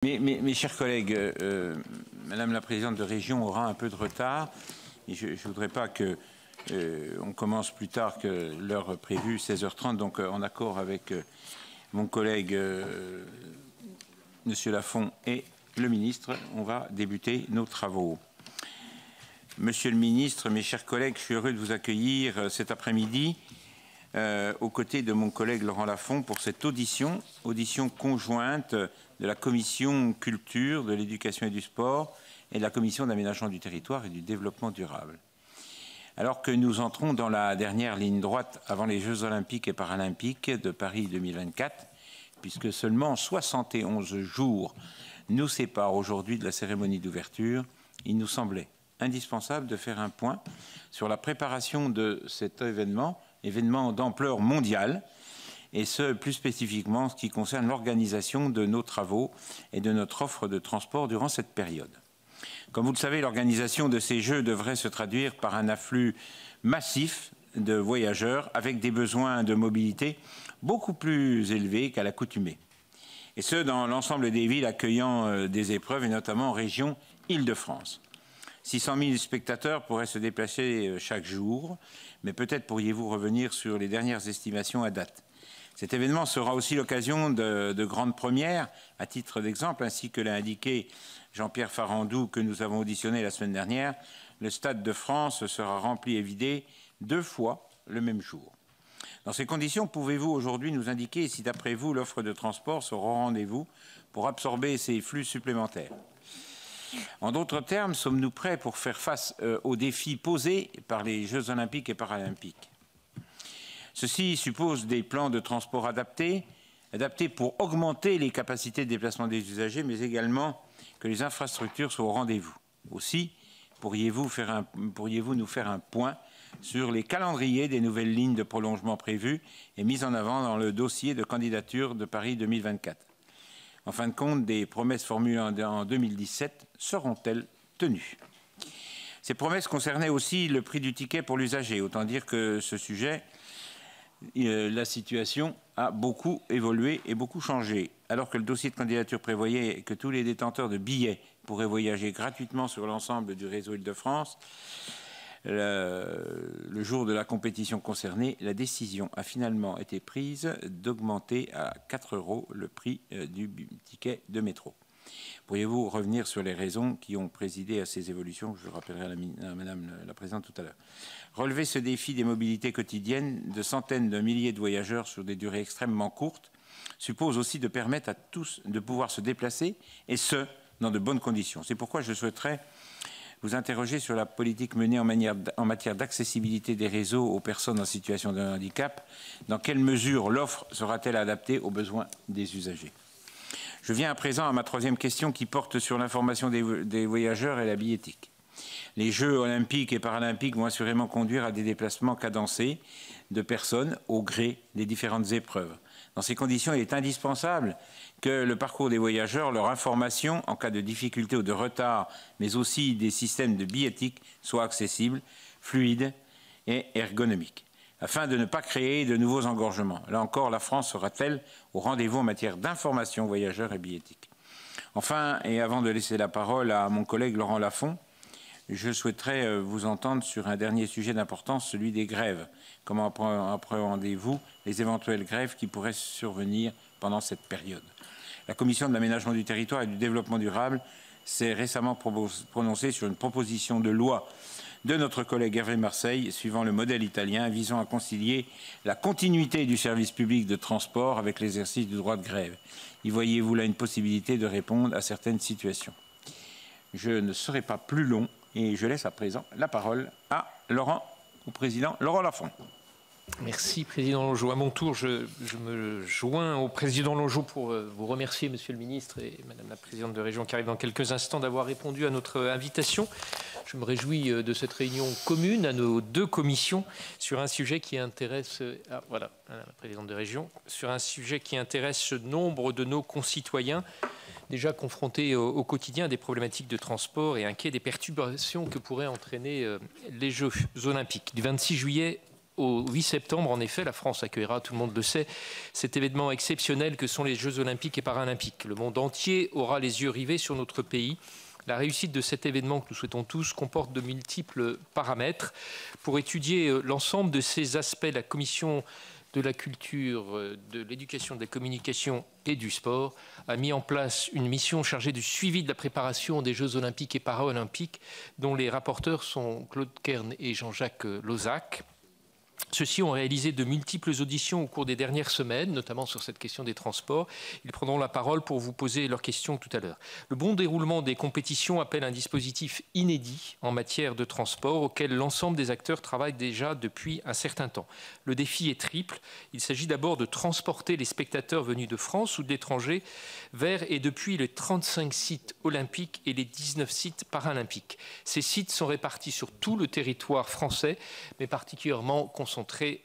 Mes chers collègues, Madame la Présidente de Région aura un peu de retard. Et je ne voudrais pas que on commence plus tard que l'heure prévue, 16h30. Donc, en accord avec mon collègue Monsieur Lafont et le ministre, on va débuter nos travaux. Monsieur le ministre, mes chers collègues, je suis heureux de vous accueillir cet après-midi aux côtés de mon collègue Laurent Lafont pour cette audition conjointe de la Commission Culture, de l'Éducation et du Sport et de la Commission d'Aménagement du Territoire et du Développement durable. Alors que nous entrons dans la dernière ligne droite avant les Jeux Olympiques et Paralympiques de Paris 2024, puisque seulement 71 jours nous séparent aujourd'hui de la cérémonie d'ouverture, il nous semblait indispensable de faire un point sur la préparation de cet événement d'ampleur mondiale, et ce, plus spécifiquement, en ce qui concerne l'organisation de nos travaux et de notre offre de transport durant cette période. Comme vous le savez, l'organisation de ces Jeux devrait se traduire par un afflux massif de voyageurs avec des besoins de mobilité beaucoup plus élevés qu'à l'accoutumée. Et ce, dans l'ensemble des villes accueillant des épreuves, et notamment en région Île-de-France. 600 000 spectateurs pourraient se déplacer chaque jour, mais peut-être pourriez-vous revenir sur les dernières estimations à date. Cet événement sera aussi l'occasion de grandes premières, à titre d'exemple, ainsi que l'a indiqué Jean-Pierre Farandou, que nous avons auditionné la semaine dernière. Le Stade de France sera rempli et vidé 2 fois le même jour. Dans ces conditions, pouvez-vous aujourd'hui nous indiquer si, d'après vous, l'offre de transport sera au rendez-vous pour absorber ces flux supplémentaires? En d'autres termes, sommes-nous prêts pour faire face aux défis posés par les Jeux Olympiques et Paralympiques? Ceci suppose des plans de transport adaptés pour augmenter les capacités de déplacement des usagers, mais également que les infrastructures soient au rendez-vous. Aussi, pourriez-vous nous faire un point sur les calendriers des nouvelles lignes de prolongement prévues et mises en avant dans le dossier de candidature de Paris 2024? En fin de compte, des promesses formulées en 2017 seront-elles tenues? Ces promesses concernaient aussi le prix du ticket pour l'usager. Autant dire que ce sujet, la situation a beaucoup évolué et beaucoup changé. Alors que le dossier de candidature prévoyait que tous les détenteurs de billets pourraient voyager gratuitement sur l'ensemble du réseau Île-de-France, le jour de la compétition concernée, la décision a finalement été prise d'augmenter à 4 € le prix du ticket de métro. Pourriez-vous revenir sur les raisons qui ont présidé à ces évolutions? Je le rappellerai à Madame la Présidente tout à l'heure. Relever ce défi des mobilités quotidiennes de centaines de milliers de voyageurs sur des durées extrêmement courtes suppose aussi de permettre à tous de pouvoir se déplacer, et ce, dans de bonnes conditions. C'est pourquoi je souhaiterais vous interroger sur la politique menée en matière d'accessibilité des réseaux aux personnes en situation de handicap. Dans quelle mesure l'offre sera-t-elle adaptée aux besoins des usagers? Je viens à présent à ma troisième question qui porte sur l'information des voyageurs et la billettique. Les Jeux olympiques et paralympiques vont assurément conduire à des déplacements cadencés de personnes au gré des différentes épreuves. Dans ces conditions, il est indispensable que le parcours des voyageurs, leur information en cas de difficulté ou de retard, mais aussi des systèmes de billettique soient accessibles, fluides et ergonomiques, afin de ne pas créer de nouveaux engorgements. Là encore, la France sera-t-elle au rendez-vous en matière d'information voyageurs et billettique? Enfin, et avant de laisser la parole à mon collègue Laurent Lafont, je souhaiterais vous entendre sur un dernier sujet d'importance, celui des grèves. Comment appréhendez-vous les éventuelles grèves qui pourraient survenir pendant cette période? La Commission de l'Aménagement du Territoire et du Développement durable s'est récemment prononcée sur une proposition de loi de notre collègue Hervé Marseille, suivant le modèle italien, visant à concilier la continuité du service public de transport avec l'exercice du droit de grève. Y voyez-vous là une possibilité de répondre à certaines situations? Je ne serai pas plus long et je laisse à présent la parole à au président Laurent Lafont. Merci, Président Longeau. À mon tour, je me joins au Président Longeau pour vous remercier, Monsieur le Ministre, et Madame la Présidente de Région qui arrive dans quelques instants, d'avoir répondu à notre invitation. Je me réjouis de cette réunion commune à nos deux commissions sur un sujet qui intéresse, voilà, la Présidente de Région, sur un sujet qui intéresse nombre de nos concitoyens, déjà confrontés au quotidien à des problématiques de transport et inquiets des perturbations que pourraient entraîner les Jeux olympiques du 26 juillet au 8 septembre. En effet, la France accueillera, tout le monde le sait, cet événement exceptionnel que sont les Jeux olympiques et paralympiques. Le monde entier aura les yeux rivés sur notre pays. La réussite de cet événement que nous souhaitons tous comporte de multiples paramètres. Pour étudier l'ensemble de ces aspects, la Commission de la culture, de l'éducation, de la communication et du sport a mis en place une mission chargée du suivi de la préparation des Jeux olympiques et paralympiques, dont les rapporteurs sont Claude Kern et Jean-Jacques Lozach. Ceux-ci ont réalisé de multiples auditions au cours des dernières semaines, notamment sur cette question des transports. Ils prendront la parole pour vous poser leurs questions tout à l'heure. Le bon déroulement des compétitions appelle un dispositif inédit en matière de transport auquel l'ensemble des acteurs travaillent déjà depuis un certain temps. Le défi est triple. Il s'agit d'abord de transporter les spectateurs venus de France ou de l'étranger vers et depuis les 35 sites olympiques et les 19 sites paralympiques. Ces sites sont répartis sur tout le territoire français, mais particulièrement concentrés,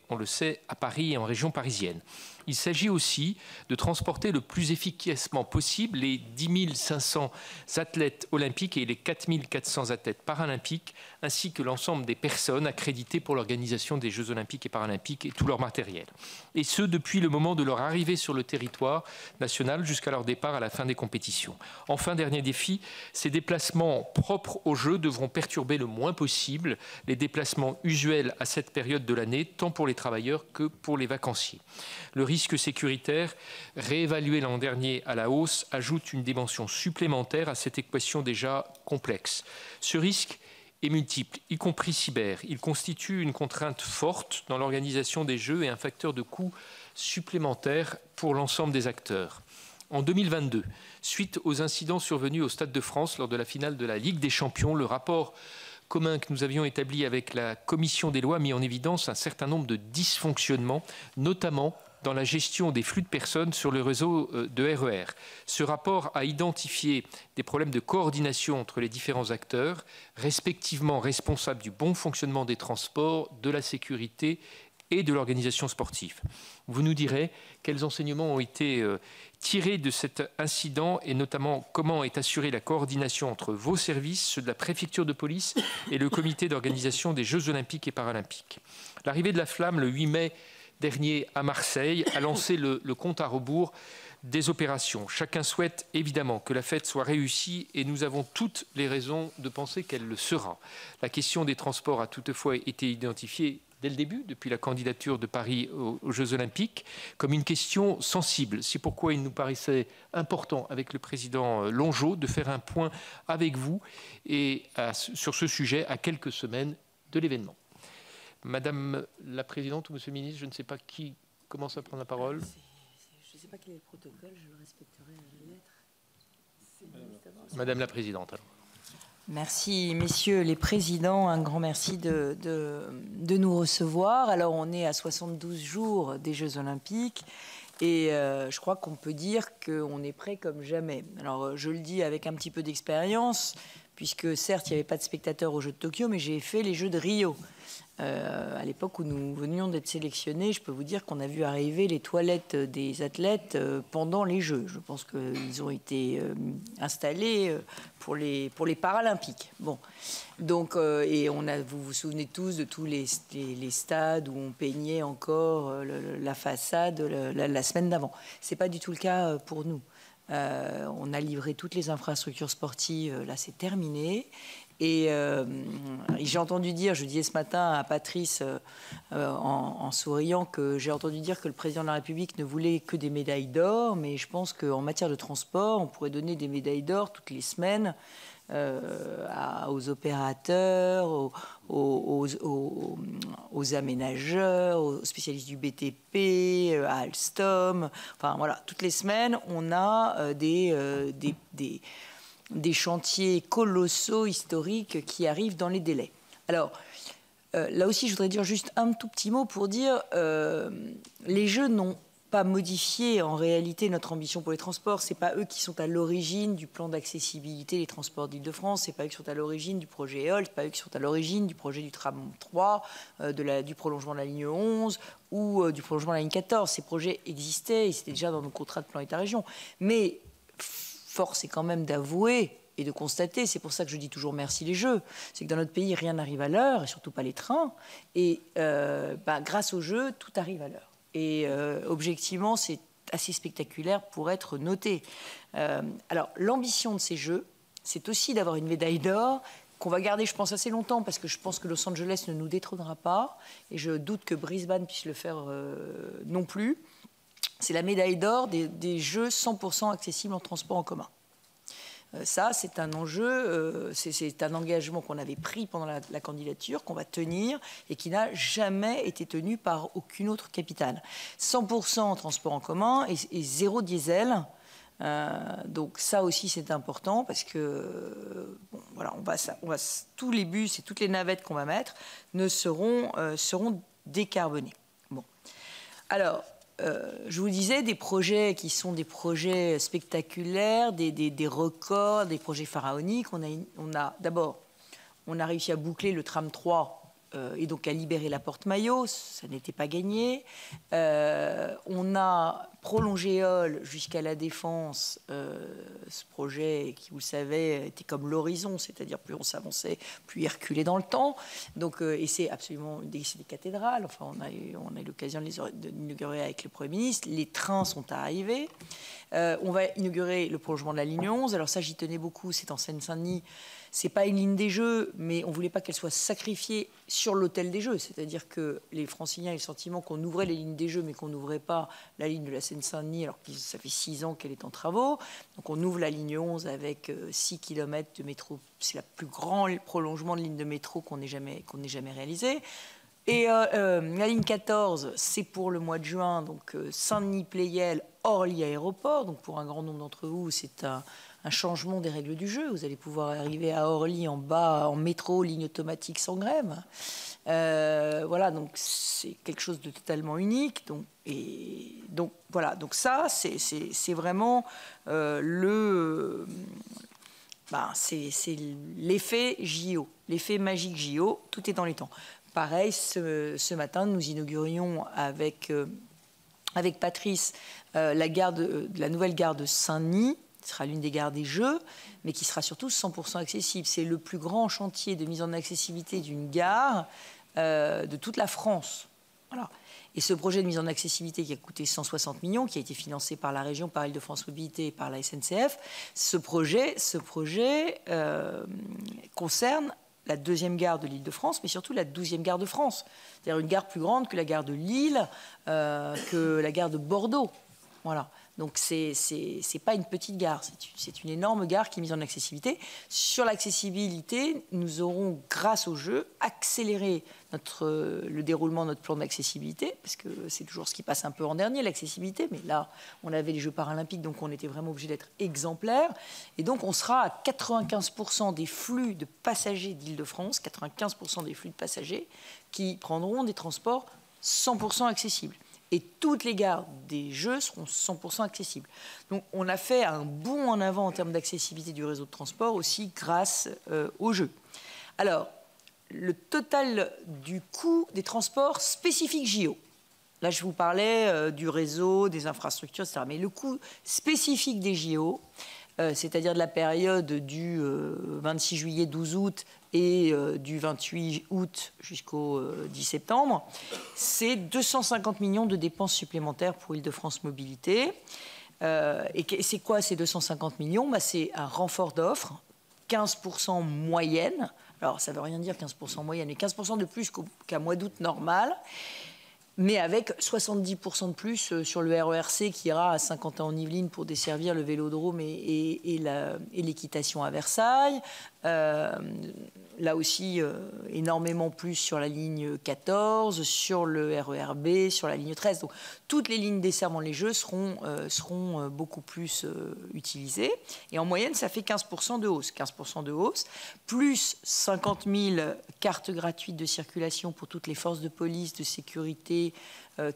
on le sait, à Paris et en région parisienne. Il s'agit aussi de transporter le plus efficacement possible les 10 500 athlètes olympiques et les 4 400 athlètes paralympiques, ainsi que l'ensemble des personnes accréditées pour l'organisation des Jeux olympiques et paralympiques et tout leur matériel. Et ce, depuis le moment de leur arrivée sur le territoire national jusqu'à leur départ à la fin des compétitions. Enfin, dernier défi, ces déplacements propres aux Jeux devront perturber le moins possible les déplacements usuels à cette période de l'année, tant pour les travailleurs que pour les vacanciers. Le risque sécuritaire, réévalué l'an dernier à la hausse, ajoute une dimension supplémentaire à cette équation déjà complexe. Ce risque est multiple, y compris cyber. Il constitue une contrainte forte dans l'organisation des Jeux et un facteur de coût supplémentaire pour l'ensemble des acteurs. En 2022, suite aux incidents survenus au Stade de France lors de la finale de la Ligue des Champions, le rapport commun que nous avions établi avec la Commission des lois a mis en évidence un certain nombre de dysfonctionnements, notamment dans la gestion des flux de personnes sur le réseau de RER. Ce rapport a identifié des problèmes de coordination entre les différents acteurs, respectivement responsables du bon fonctionnement des transports, de la sécurité et de l'organisation sportive. Vous nous direz quels enseignements ont été tirés de cet incident et notamment comment est assurée la coordination entre vos services, ceux de la préfecture de police et le comité d'organisation des Jeux olympiques et paralympiques. L'arrivée de la flamme le 8 mai dernier à Marseille a lancé le compte à rebours des opérations. Chacun souhaite évidemment que la fête soit réussie et nous avons toutes les raisons de penser qu'elle le sera. La question des transports a toutefois été identifiée dès le début, depuis la candidature de Paris aux Jeux Olympiques, comme une question sensible. C'est pourquoi il nous paraissait important, avec le président Longeau, de faire un point avec vous et sur ce sujet à quelques semaines de l'événement. Madame la Présidente ou Monsieur le Ministre, je ne sais pas qui commence à prendre la parole. Je ne sais pas quel est le protocole, je le respecterai à la lettre. Madame la Présidente. Alors. Merci, messieurs les présidents. Un grand merci de nous recevoir. Alors, on est à 72 jours des Jeux Olympiques et je crois qu'on peut dire qu'on est prêt comme jamais. Alors, je le dis avec un petit peu d'expérience, puisque certes, il n'y avait pas de spectateurs aux Jeux de Tokyo, mais j'ai fait les Jeux de Rio. À l'époque où nous venions d'être sélectionnés, je peux vous dire qu'on a vu arriver les toilettes des athlètes pendant les Jeux. Je pense qu'ils ont été installés pour les Paralympiques. Bon, donc et vous vous souvenez tous de tous les stades où on peignait encore la façade la semaine d'avant. C'est pas du tout le cas pour nous. On a livré toutes les infrastructures sportives. Là, c'est terminé. Et j'ai entendu dire, je disais ce matin à Patrice en souriant, que j'ai entendu dire que le président de la République ne voulait que des médailles d'or, mais je pense qu'en matière de transport, on pourrait donner des médailles d'or toutes les semaines aux opérateurs, aux aménageurs, aux spécialistes du BTP, à Alstom. Enfin voilà, toutes les semaines, on a des chantiers colossaux, historiques, qui arrivent dans les délais. Alors, là aussi, je voudrais dire juste un tout petit mot pour dire les Jeux n'ont pas modifié en réalité notre ambition pour les transports. Ce n'est pas eux qui sont à l'origine du plan d'accessibilité des transports d'Île-de-France, ce n'est pas eux qui sont à l'origine du projet EOL, ce n'est pas eux qui sont à l'origine du projet du tram 3, du prolongement de la ligne 11 ou du prolongement de la ligne 14. Ces projets existaient et c'était déjà dans nos contrats de plan État-région. Mais force est quand même d'avouer et de constater, c'est pour ça que je dis toujours merci les Jeux, c'est que dans notre pays, rien n'arrive à l'heure, et surtout pas les trains, et grâce aux Jeux, tout arrive à l'heure. Et objectivement, c'est assez spectaculaire pour être noté. Alors, l'ambition de ces Jeux, c'est aussi d'avoir une médaille d'or qu'on va garder, je pense, assez longtemps, parce que je pense que Los Angeles ne nous détrônera pas, et je doute que Brisbane puisse le faire non plus. C'est la médaille d'or des Jeux 100% accessibles en transport en commun. Ça, c'est un enjeu, c'est un engagement qu'on avait pris pendant la candidature, qu'on va tenir et qui n'a jamais été tenu par aucune autre capitale. 100% en transport en commun et zéro diesel. Donc ça aussi, c'est important parce que bon, voilà, tous les bus et toutes les navettes qu'on va mettre seront décarbonés. Bon. Alors, je vous disais, des projets qui sont des projets spectaculaires, des records, des projets pharaoniques. D'abord, on a réussi à boucler le tram 3 et donc à libérer la porte Maillot. Ça n'était pas gagné. On a prolongé Eole jusqu'à la Défense. Ce projet, qui, vous le savez, était comme l'horizon, c'est-à-dire plus on s'avançait, plus il reculait dans le temps. Donc, et c'est absolument des cathédrales. Enfin, on a eu l'occasion de l'inaugurer avec le Premier ministre. Les trains sont arrivés. On va inaugurer le prolongement de la ligne 11. Alors ça, j'y tenais beaucoup. C'est en Seine-Saint-Denis. C'est pas une ligne des Jeux, mais on voulait pas qu'elle soit sacrifiée sur l'autel des Jeux. C'est-à-dire que les Franciliens aient le sentiment qu'on ouvrait les lignes des Jeux, mais qu'on n'ouvrait pas la ligne de la Seine-Saint-Denis, alors que ça fait 6 ans qu'elle est en travaux. Donc on ouvre la ligne 11 avec 6 km de métro. C'est le plus grand prolongement de ligne de métro qu'on ait jamais réalisé. Et la ligne 14, c'est pour le mois de juin, donc Saint-Denis-Pleyel, Orly aéroport. Donc pour un grand nombre d'entre vous, c'est un changement des règles du jeu. Vous allez pouvoir arriver à Orly en bas, en métro, ligne automatique sans grève. Voilà, donc c'est quelque chose de totalement unique. Donc voilà, donc ça, c'est vraiment c'est l'effet JO, l'effet magique JO. Tout est dans les temps. Pareil, ce matin, nous inaugurions avec Patrice la nouvelle gare de Saint-Denis. Ce sera l'une des gares des Jeux, mais qui sera surtout 100% accessible. C'est le plus grand chantier de mise en accessibilité d'une gare de toute la France. Voilà. Et ce projet de mise en accessibilité qui a coûté 160 millions, qui a été financé par la région, par Île-de-France Mobilité et par la SNCF, ce projet concerne la 2e gare de l'Île-de-France, mais surtout la 12e gare de France. C'est-à-dire une gare plus grande que la gare de Lille, que la gare de Bordeaux. Voilà. Donc, c'est pas une petite gare, c'est une énorme gare qui est mise en accessibilité. Sur l'accessibilité, nous aurons, grâce au jeu, accéléré le déroulement de notre plan d'accessibilité, parce que c'est toujours ce qui passe un peu en dernier, l'accessibilité, mais là, on avait les Jeux paralympiques, donc on était vraiment obligé d'être exemplaire. Et donc, on sera à 95% des flux de passagers d'Île-de-France, 95% des flux de passagers qui prendront des transports 100% accessibles. Et toutes les gares des Jeux seront 100% accessibles. Donc on a fait un bond en avant en termes d'accessibilité du réseau de transport aussi grâce aux Jeux. Alors, le total du coût des transports spécifiques JO. Là, je vous parlais du réseau, des infrastructures, etc. Mais le coût spécifique des JO, c'est-à-dire de la période du 26 juillet, 12 août et du 28 août jusqu'au 10 septembre, c'est 250 millions de dépenses supplémentaires pour Île-de-France Mobilité. Et c'est quoi ces 250 millions ? C'est un renfort d'offres, 15% moyenne. Alors, ça ne veut rien dire 15% moyenne, mais 15% de plus qu'un mois d'août normal. Mais avec 70% de plus sur le RERC qui ira à Saint-Quentin-en-Yvelines pour desservir le Vélodrome et l'équitation à Versailles. Là aussi, énormément plus sur la ligne 14, sur le RERB, sur la ligne 13. Donc, toutes les lignes desservant les Jeux seront beaucoup plus utilisées. Et en moyenne, ça fait 15% de hausse. 15% de hausse, plus 50 000 cartes gratuites de circulation pour toutes les forces de police, de sécurité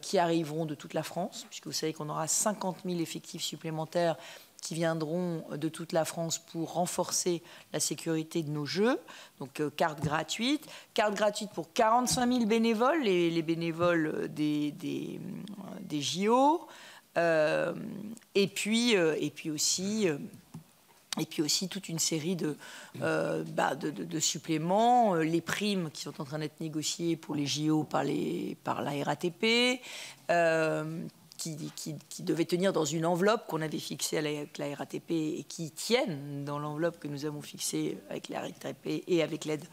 qui arriveront de toute la France, puisque vous savez qu'on aura 50 000 effectifs supplémentaires qui viendront de toute la France pour renforcer la sécurité de nos Jeux. Donc, carte gratuite pour 45 000 bénévoles, les bénévoles des JO. Et puis aussi Et puis aussi toute une série de suppléments, les primes qui sont en train d'être négociées pour les JO par la RATP, qui devaient tenir dans une enveloppe qu'on avait fixée avec la RATP et qui tiennent dans l'enveloppe que nous avons fixée avec la RATP et avec l'aide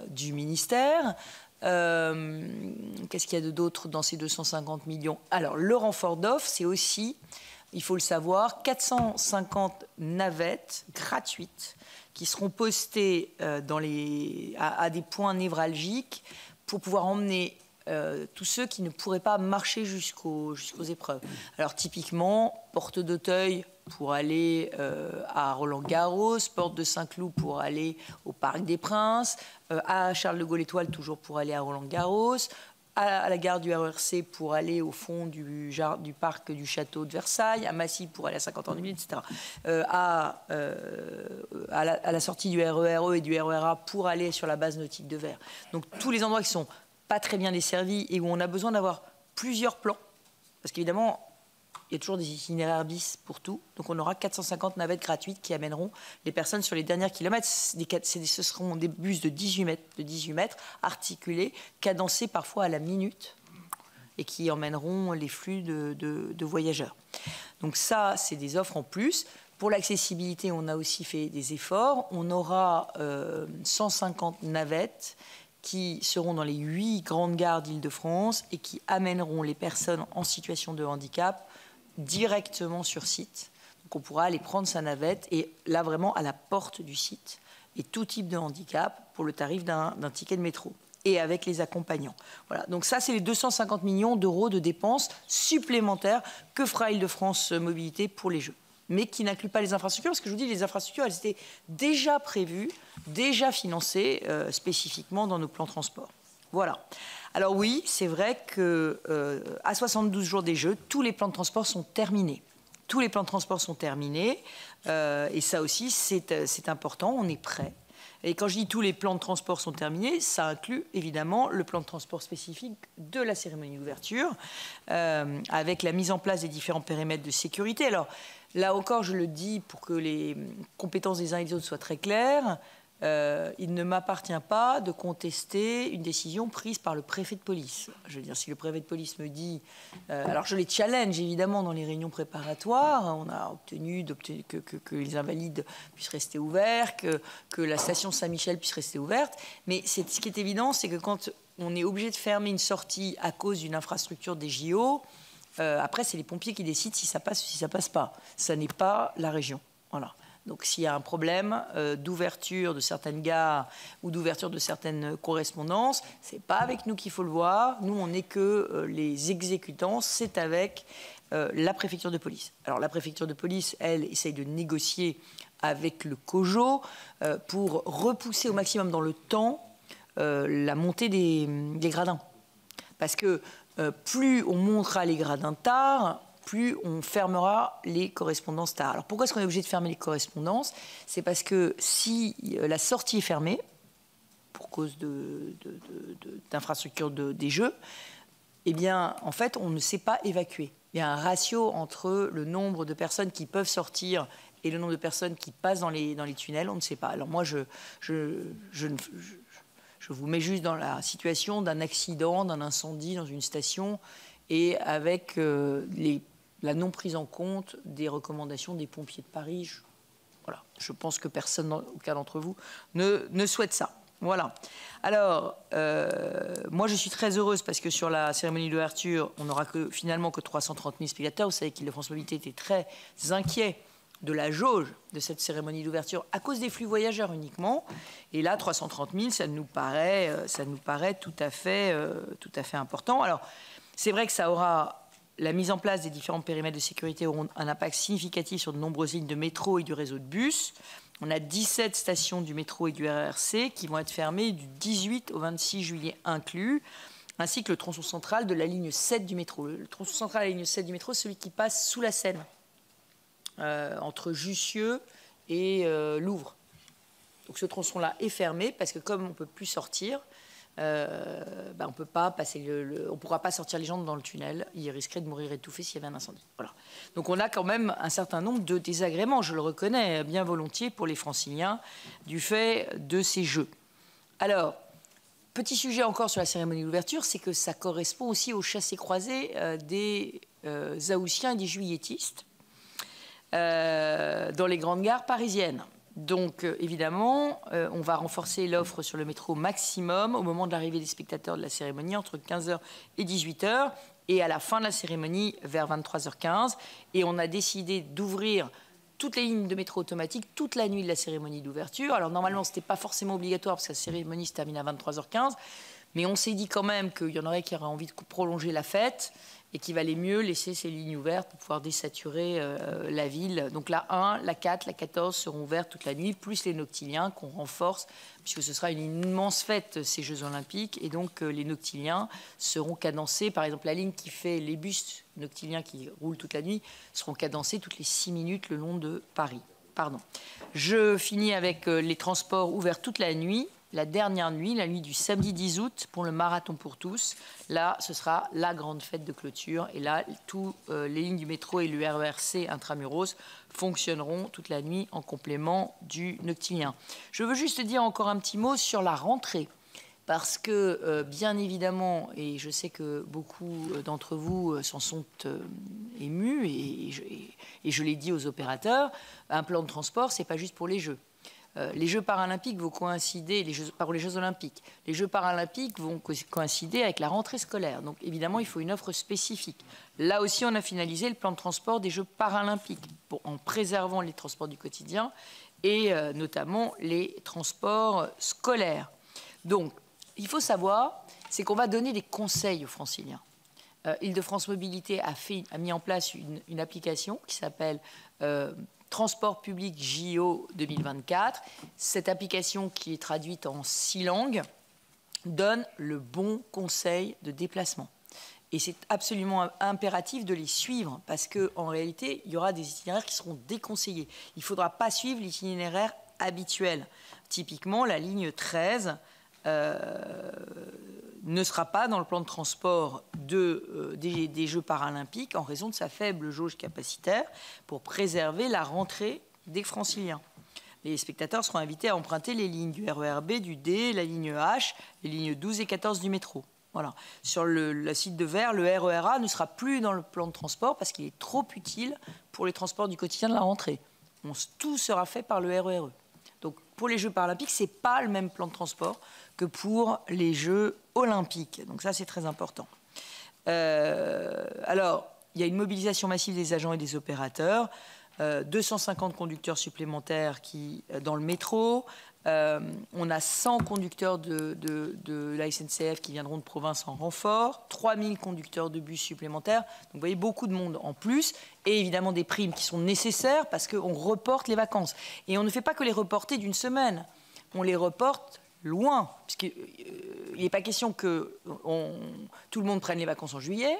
du ministère. Qu'est-ce qu'il y a d'autre dans ces 250 millions? Alors, le renfort d'offres, c'est aussi, il faut le savoir, 450 navettes gratuites qui seront postées à des points névralgiques pour pouvoir emmener tous ceux qui ne pourraient pas marcher jusqu'aux épreuves. Alors typiquement, porte d'Auteuil pour aller à Roland-Garros, porte de Saint-Cloud pour aller au Parc des Princes, à Charles de Gaulle-Étoile toujours pour aller à Roland-Garros, à la gare du RERC pour aller au fond du parc du château de Versailles, à Massy pour aller à 50 ans du Mille, etc. À la sortie du RERE et du RERA pour aller sur la base nautique de Vers. Donc tous les endroits qui sont pas très bien desservis et où on a besoin d'avoir plusieurs plans, parce qu'évidemment, il y a toujours des itinéraires bis pour tout. Donc on aura 450 navettes gratuites qui amèneront les personnes sur les derniers kilomètres. Ce seront des bus de 18 mètres, articulés, cadencés parfois à la minute, et qui emmèneront les flux de voyageurs. Donc ça, c'est des offres en plus. Pour l'accessibilité, on a aussi fait des efforts. On aura 150 navettes qui seront dans les 8 grandes gares d'Île-de-France et qui amèneront les personnes en situation de handicap directement sur site. Donc on pourra aller prendre sa navette et là vraiment à la porte du site et tout type de handicap pour le tarif d'un ticket de métro et avec les accompagnants. Voilà. Donc ça, c'est les 250 millions d'euros de dépenses supplémentaires que fera Île-de-France Mobilité pour les Jeux, mais qui n'inclut pas les infrastructures, parce que je vous dis, les infrastructures, elles étaient déjà prévues, déjà financées spécifiquement dans nos plans transport. Voilà. Alors oui, c'est vrai qu'à 72 jours des Jeux, tous les plans de transport sont terminés. Tous les plans de transport sont terminés, et ça aussi, c'est important, on est prêt. Et quand je dis tous les plans de transport sont terminés, ça inclut évidemment le plan de transport spécifique de la cérémonie d'ouverture, avec la mise en place des différents périmètres de sécurité. Alors, là encore, je le dis pour que les compétences des uns et des autres soient très claires, il ne m'appartient pas de contester une décision prise par le préfet de police. Je veux dire, si le préfet de police me dit... alors, je les challenge, évidemment, dans les réunions préparatoires. On a obtenu que les Invalides puissent rester ouverts, que la station Saint-Michel puisse rester ouverte. Mais ce qui est évident, c'est que quand on est obligé de fermer une sortie à cause d'une infrastructure des JO, après, c'est les pompiers qui décident si ça passe ou si ça passe pas. Ça n'est pas la région. Voilà. Donc s'il y a un problème d'ouverture de certaines gares ou d'ouverture de certaines correspondances, ce n'est pas avec nous qu'il faut le voir. Nous, on n'est que les exécutants, c'est avec la préfecture de police. Alors la préfecture de police, elle, essaye de négocier avec le COJO pour repousser au maximum dans le temps la montée des gradins. Parce que plus on montera les gradins tard, plus on fermera les correspondances tard. Alors pourquoi est-ce qu'on est obligé de fermer les correspondances? C'est parce que si la sortie est fermée, pour cause d'infrastructure des Jeux, eh bien, en fait, on ne sait pas évacuer. Il y a un ratio entre le nombre de personnes qui peuvent sortir et le nombre de personnes qui passent dans les tunnels, on ne sait pas. Alors moi, je vous mets juste dans la situation d'un accident, d'un incendie dans une station, et avec la non prise en compte des recommandations des pompiers de Paris. Voilà. Je pense que personne, aucun d'entre vous, ne souhaite ça. Voilà. Alors, moi, je suis très heureuse parce que sur la cérémonie d'ouverture, on n'aura finalement que 330 000 spectateurs. Vous savez qu'Île-de-France Mobilité était très inquiet de la jauge de cette cérémonie d'ouverture à cause des flux voyageurs uniquement. Et là, 330 000, ça nous paraît tout à fait important. Alors, c'est vrai que ça aura... La mise en place des différents périmètres de sécurité auront un impact significatif sur de nombreuses lignes de métro et du réseau de bus. On a 17 stations du métro et du RERC qui vont être fermées du 18 au 26 juillet inclus, ainsi que le tronçon central de la ligne 7 du métro. Le tronçon central de la ligne 7 du métro, c'est celui qui passe sous la Seine, entre Jussieu et Louvre. Donc ce tronçon-là est fermé parce que comme on ne peut plus sortir, on peut pas passer on pourra pas sortir les gens dans le tunnel. Ils risqueraient de mourir étouffés s'il y avait un incendie. Voilà. Donc on a quand même un certain nombre de désagréments, je le reconnais bien volontiers pour les Franciliens, du fait de ces jeux. Alors, petit sujet encore sur la cérémonie d'ouverture, c'est que ça correspond aussi au chassé-croisé des Haussiens et des Juilletistes dans les grandes gares parisiennes. Donc, évidemment, on va renforcer l'offre sur le métro maximum au moment de l'arrivée des spectateurs de la cérémonie, entre 15h et 18h, et à la fin de la cérémonie, vers 23h15. Et on a décidé d'ouvrir toutes les lignes de métro automatique toute la nuit de la cérémonie d'ouverture. Alors, normalement, ce n'était pas forcément obligatoire, parce que la cérémonie se termine à 23h15. Mais on s'est dit quand même qu'il y en aurait qui auraient envie de prolonger la fête et qu'il valait mieux laisser ces lignes ouvertes pour pouvoir désaturer la ville. Donc la 1, la 4, la 14 seront ouvertes toute la nuit, plus les noctiliens qu'on renforce, puisque ce sera une immense fête, ces Jeux Olympiques. Et donc les noctiliens seront cadencés. Par exemple, la ligne qui fait les bus noctiliens qui roulent toute la nuit seront cadencés toutes les 6 minutes le long de Paris. Pardon. Je finis avec les transports ouverts toute la nuit. La dernière nuit, la nuit du samedi 10 août, pour le marathon pour tous. Là, ce sera la grande fête de clôture. Et là, toutes les lignes du métro et le RERC intramuros fonctionneront toute la nuit en complément du noctilien. Je veux juste dire encore un petit mot sur la rentrée. Parce que, bien évidemment, et je sais que beaucoup d'entre vous s'en sont émus, et je l'ai dit aux opérateurs, un plan de transport, ce n'est pas juste pour les Jeux. Les Jeux paralympiques vont coïncider, les Jeux olympiques, les Jeux paralympiques vont coïncider avec la rentrée scolaire. Donc évidemment, il faut une offre spécifique. Là aussi, on a finalisé le plan de transport des Jeux paralympiques en préservant les transports du quotidien et notamment les transports scolaires. Donc, il faut savoir, c'est qu'on va donner des conseils aux Franciliens. Île-de-France Mobilité a mis en place une application qui s'appelle Transport public JO 2024. Cette application, qui est traduite en 6 langues, donne le bon conseil de déplacement. Et c'est absolument impératif de les suivre parce qu'en réalité, il y aura des itinéraires qui seront déconseillés. Il ne faudra pas suivre l'itinéraire habituel. Typiquement, la ligne 13 ne sera pas dans le plan de transport des Jeux paralympiques en raison de sa faible jauge capacitaire pour préserver la rentrée des Franciliens. Les spectateurs seront invités à emprunter les lignes du RERB, du D, la ligne H, les lignes 12 et 14 du métro. Voilà. Sur le site de Vert, le RERA ne sera plus dans le plan de transport parce qu'il est trop utile pour les transports du quotidien de la rentrée. Tout sera fait par le RERE. Donc pour les Jeux paralympiques, ce n'est pas le même plan de transport que pour les Jeux olympiques. Donc ça, c'est très important. Alors, il y a une mobilisation massive des agents et des opérateurs, 250 conducteurs supplémentaires dans le métro. On a 100 conducteurs de la SNCF qui viendront de province en renfort, 3000 conducteurs de bus supplémentaires. Donc vous voyez, beaucoup de monde en plus. Et évidemment des primes qui sont nécessaires parce qu'on reporte les vacances. Et on ne fait pas que les reporter d'une semaine. On les reporte loin. Puisqu'il n'est pas question que tout le monde prenne les vacances en juillet.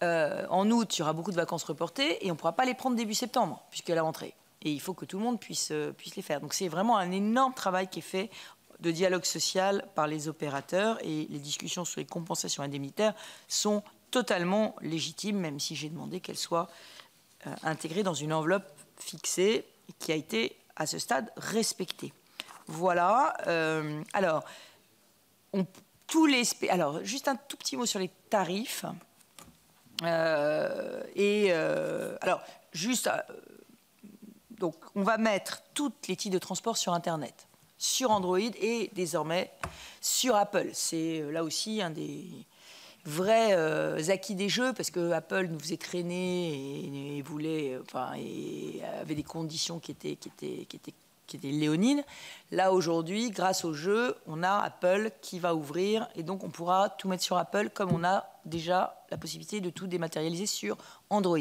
En août, il y aura beaucoup de vacances reportées et on ne pourra pas les prendre début septembre, puisqu'à la rentrée. Et il faut que tout le monde puisse les faire. Donc c'est vraiment un énorme travail qui est fait de dialogue social par les opérateurs et les discussions sur les compensations indemnitaires sont totalement légitimes, même si j'ai demandé qu'elles soient intégrées dans une enveloppe fixée qui a été, à ce stade, respectée. Voilà. Alors, juste un tout petit mot sur les tarifs. Donc, on va mettre toutes les titres de transport sur Internet, sur Android et désormais sur Apple. C'est là aussi un des vrais acquis des Jeux, parce que Apple nous faisait traîner et voulait, et avait des conditions qui étaient léonines. Là, aujourd'hui, grâce aux Jeux, on a Apple qui va ouvrir et donc on pourra tout mettre sur Apple comme on a déjà la possibilité de tout dématérialiser sur Android.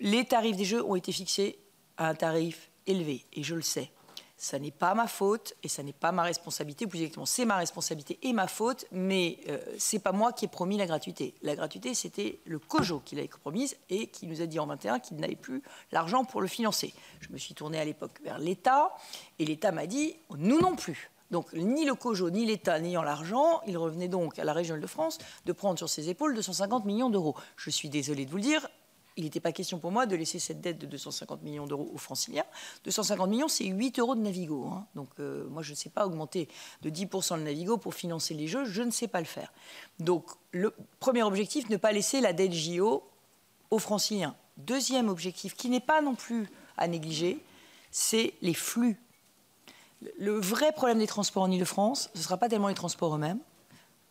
Les tarifs des Jeux ont été fixés à un tarif élevé, et je le sais. Ça n'est pas ma faute et ça n'est pas ma responsabilité. Plus exactement, c'est ma responsabilité et ma faute, mais c'est pas moi qui ai promis la gratuité. La gratuité, c'était le COJO qui l'avait promise et qui nous a dit en 21 qu'il n'avait plus l'argent pour le financer. Je me suis tournée à l'époque vers l'État et l'État m'a dit « nous non plus ». Donc ni le COJO, ni l'État n'ayant l'argent, il revenait donc à la région Île-de-France de prendre sur ses épaules 250 millions d'euros. Je suis désolé de vous le dire, il n'était pas question pour moi de laisser cette dette de 250 millions d'euros aux Franciliens. 250 millions, c'est 8 euros de Navigo. Hein. Donc moi, je ne sais pas augmenter de 10% le Navigo pour financer les Jeux, je ne sais pas le faire. Donc le premier objectif, ne pas laisser la dette JO aux Franciliens. Deuxième objectif, qui n'est pas non plus à négliger, c'est les flux. Le vrai problème des transports en Ile-de-France, ce ne sera pas tellement les transports eux-mêmes,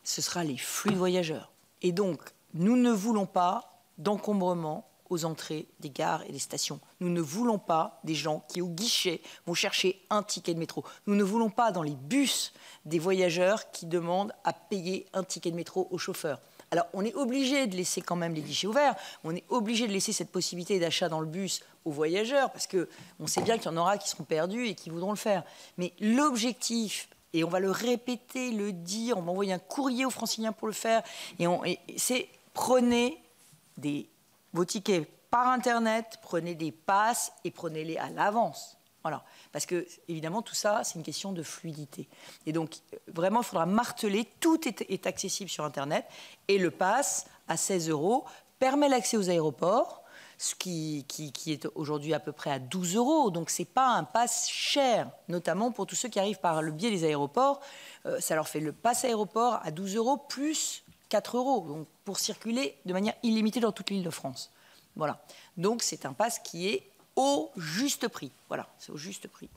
ce sera les flux de voyageurs. Et donc, nous ne voulons pas d'encombrement aux entrées des gares et des stations. Nous ne voulons pas des gens qui, au guichet, vont chercher un ticket de métro. Nous ne voulons pas, dans les bus, des voyageurs qui demandent à payer un ticket de métro au chauffeur. Alors, on est obligé de laisser quand même les guichets ouverts. On est obligé de laisser cette possibilité d'achat dans le bus aux voyageurs, parce qu'on sait bien qu'il y en aura qui seront perdus et qui voudront le faire. Mais l'objectif, et on va le répéter, le dire, on va envoyer un courrier aux Franciliens pour le faire, c'est prenez vos tickets par Internet, prenez des passes et prenez-les à l'avance. Voilà. Parce que, évidemment, tout ça, c'est une question de fluidité. Et donc, vraiment, il faudra marteler, tout est accessible sur Internet. Et le pass, à 16 € permet l'accès aux aéroports, ce qui est aujourd'hui à peu près à 12 €. Donc, ce n'est pas un pass cher, notamment pour tous ceux qui arrivent par le biais des aéroports. Ça leur fait le pass aéroport à 12 € plus 4 €, donc pour circuler de manière illimitée dans toute l'Île-de-France. Voilà. Donc, c'est un pass qui est au juste prix. Voilà, c'est au juste prix.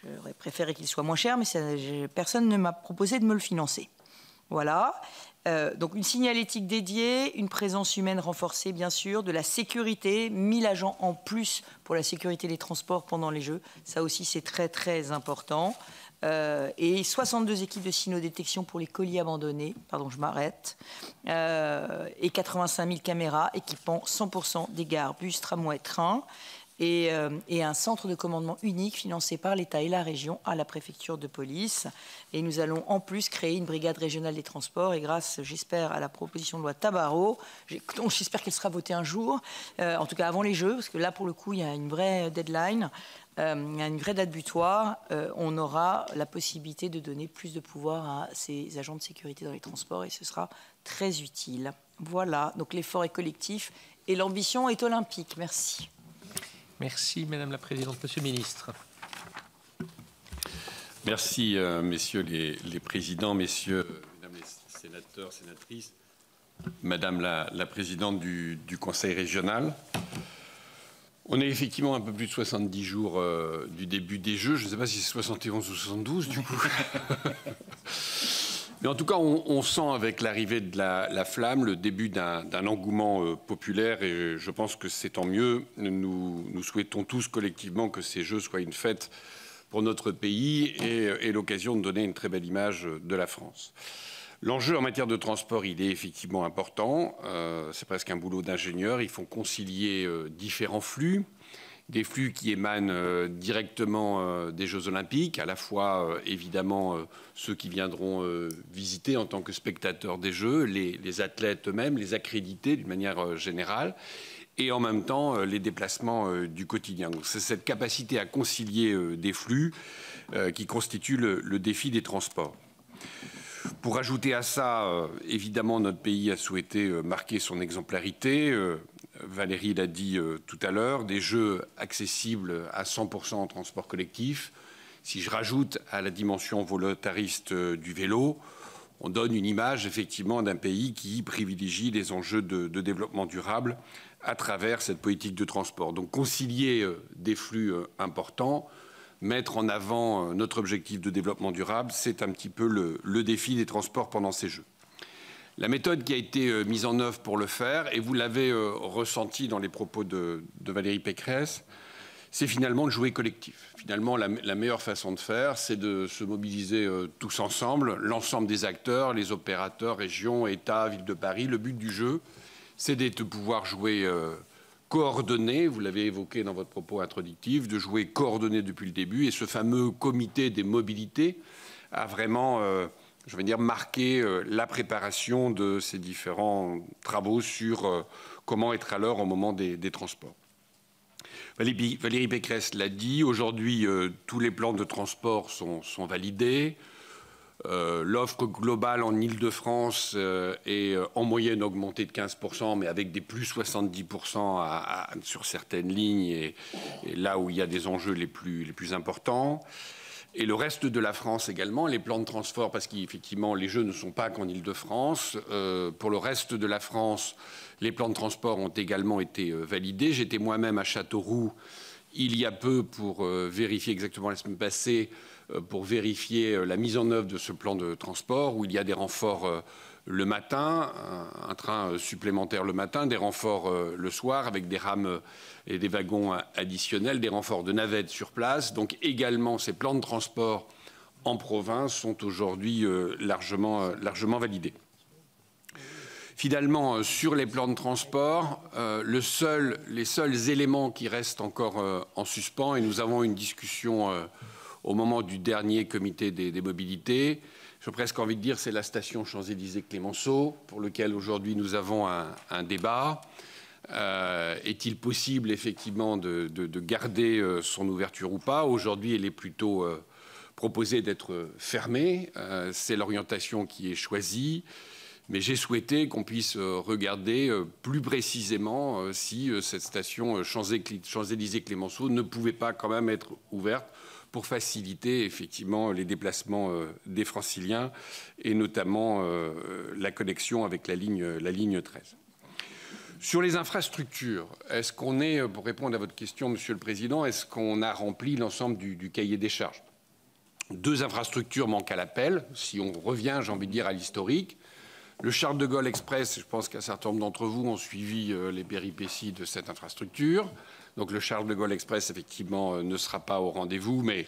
J'aurais préféré qu'il soit moins cher, mais personne ne m'a proposé de me le financer. Voilà. Donc une signalétique dédiée, une présence humaine renforcée, bien sûr, de la sécurité, 1000 agents en plus pour la sécurité des transports pendant les Jeux. Ça aussi, c'est très, très important. Et 62 équipes de cynodétection pour les colis abandonnés. Pardon, je m'arrête. Et 85 000 caméras équipant 100% des gares, bus, tramways, trains. Et un centre de commandement unique financé par l'État et la région à la préfecture de police. Et nous allons en plus créer une brigade régionale des transports. Et grâce, j'espère, à la proposition de loi Tabarot, dont j'espère qu'elle sera votée un jour, en tout cas avant les Jeux, parce que là, pour le coup, il y a une vraie deadline, il y a une vraie date butoir. On aura la possibilité de donner plus de pouvoir à ces agents de sécurité dans les transports et ce sera très utile. Voilà, donc l'effort est collectif et l'ambition est olympique. Merci. Merci, Madame la Présidente. Monsieur le Ministre. Merci, messieurs les présidents, messieurs, mesdames les sénateurs, sénatrices, Madame la Présidente du Conseil régional. On est effectivement un peu plus de 70 jours du début des Jeux. Je ne sais pas si c'est 71 ou 72, du coup. Mais en tout cas, on sent avec l'arrivée de la flamme le début d'un engouement populaire et je pense que c'est tant mieux. Nous souhaitons tous collectivement que ces Jeux soient une fête pour notre pays et l'occasion de donner une très belle image de la France. L'enjeu en matière de transport, il est effectivement important. C'est presque un boulot d'ingénieur. Il faut concilier différents flux. Des flux qui émanent directement des Jeux Olympiques, à la fois évidemment ceux qui viendront visiter en tant que spectateurs des Jeux, les athlètes eux-mêmes, les accrédités d'une manière générale, et en même temps les déplacements du quotidien. Donc c'est cette capacité à concilier des flux qui constitue le défi des transports. Pour ajouter à ça, évidemment, notre pays a souhaité marquer son exemplarité. Valérie l'a dit tout à l'heure, des Jeux accessibles à 100% en transport collectif. Si je rajoute à la dimension volontariste du vélo, on donne une image effectivement d'un pays qui privilégie les enjeux de développement durable à travers cette politique de transport. Donc concilier des flux importants, mettre en avant notre objectif de développement durable, c'est un petit peu le défi des transports pendant ces Jeux. La méthode qui a été mise en œuvre pour le faire, et vous l'avez ressenti dans les propos de Valérie Pécresse, c'est finalement de jouer collectif. Finalement, la meilleure façon de faire, c'est de se mobiliser tous ensemble, l'ensemble des acteurs, les opérateurs, régions, États, Ville de Paris. Le but du jeu, c'est de pouvoir jouer coordonné, vous l'avez évoqué dans votre propos introductif, de jouer coordonné depuis le début. Et ce fameux comité des mobilités a vraiment, je veux dire, marqué la préparation de ces différents travaux sur comment être à l'heure au moment des transports. Valérie Pécresse l'a dit, aujourd'hui, tous les plans de transport sont validés. L'offre globale en Île-de-France est en moyenne augmentée de 15%, mais avec des plus 70% sur certaines lignes et là où il y a des enjeux les plus importants. Et le reste de la France également, les plans de transport, parce qu'effectivement les jeux ne sont pas qu'en Île-de-France. Pour le reste de la France, les plans de transport ont également été validés. J'étais moi-même à Châteauroux il y a peu pour vérifier exactement la semaine passée, pour vérifier la mise en œuvre de ce plan de transport, où il y a des renforts le matin, un train supplémentaire le matin, des renforts le soir avec des rames et des wagons additionnels, des renforts de navettes sur place. Donc également, ces plans de transport en province sont aujourd'hui largement validés. Finalement, sur les plans de transport, les seuls éléments qui restent encore en suspens, et nous avons une discussion au moment du dernier comité des mobilités, j'ai presque envie de dire c'est la station Champs-Élysées-Clémenceau, pour lequel aujourd'hui nous avons un débat. Est-il possible effectivement de garder son ouverture ou pas? Aujourd'hui, elle est plutôt proposée d'être fermée. C'est l'orientation qui est choisie. Mais j'ai souhaité qu'on puisse regarder plus précisément si cette station Champs-Élysées-Clémenceau ne pouvait pas quand même être ouverte pour faciliter effectivement les déplacements des Franciliens et notamment la connexion avec la ligne 13. Sur les infrastructures, est-ce qu'on est, pour répondre à votre question, Monsieur le Président, est-ce qu'on a rempli l'ensemble du cahier des charges? 2 infrastructures manquent à l'appel. Si on revient, j'ai envie de dire, à l'historique, le Charles de Gaulle Express, je pense qu'un certain nombre d'entre vous ont suivi les péripéties de cette infrastructure. Donc le Charles de Gaulle Express, effectivement, ne sera pas au rendez-vous, mais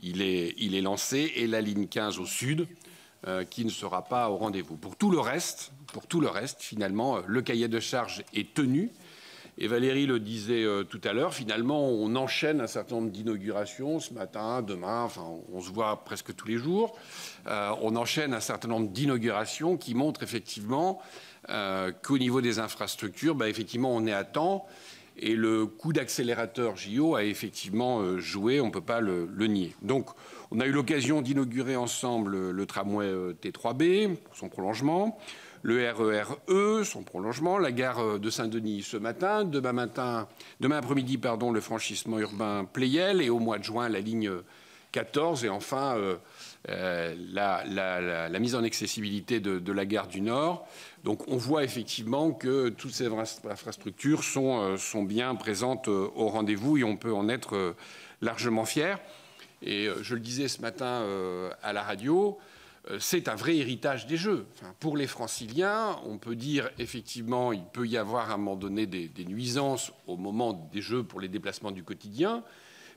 il est lancé. Et la ligne 15 au sud, qui ne sera pas au rendez-vous. Pour tout le reste, finalement, le cahier de charges est tenu. Et Valérie le disait tout à l'heure, finalement, on enchaîne un certain nombre d'inaugurations ce matin, demain, enfin, on se voit presque tous les jours. On enchaîne un certain nombre d'inaugurations qui montrent effectivement qu'au niveau des infrastructures, effectivement, on est à temps. Et le coup d'accélérateur JO a effectivement joué, on ne peut pas le nier. Donc, on a eu l'occasion d'inaugurer ensemble le tramway T3B, son prolongement, le RER-E, son prolongement, la gare de Saint-Denis ce matin, demain après-midi, le franchissement urbain Pleyel, et au mois de juin, la ligne 14, et enfin la mise en accessibilité de la gare du Nord. Donc on voit effectivement que toutes ces infrastructures sont bien présentes au rendez-vous et on peut en être largement fier. Et je le disais ce matin à la radio, c'est un vrai héritage des Jeux. Enfin, pour les Franciliens, on peut dire effectivement il peut y avoir à un moment donné des nuisances au moment des Jeux pour les déplacements du quotidien,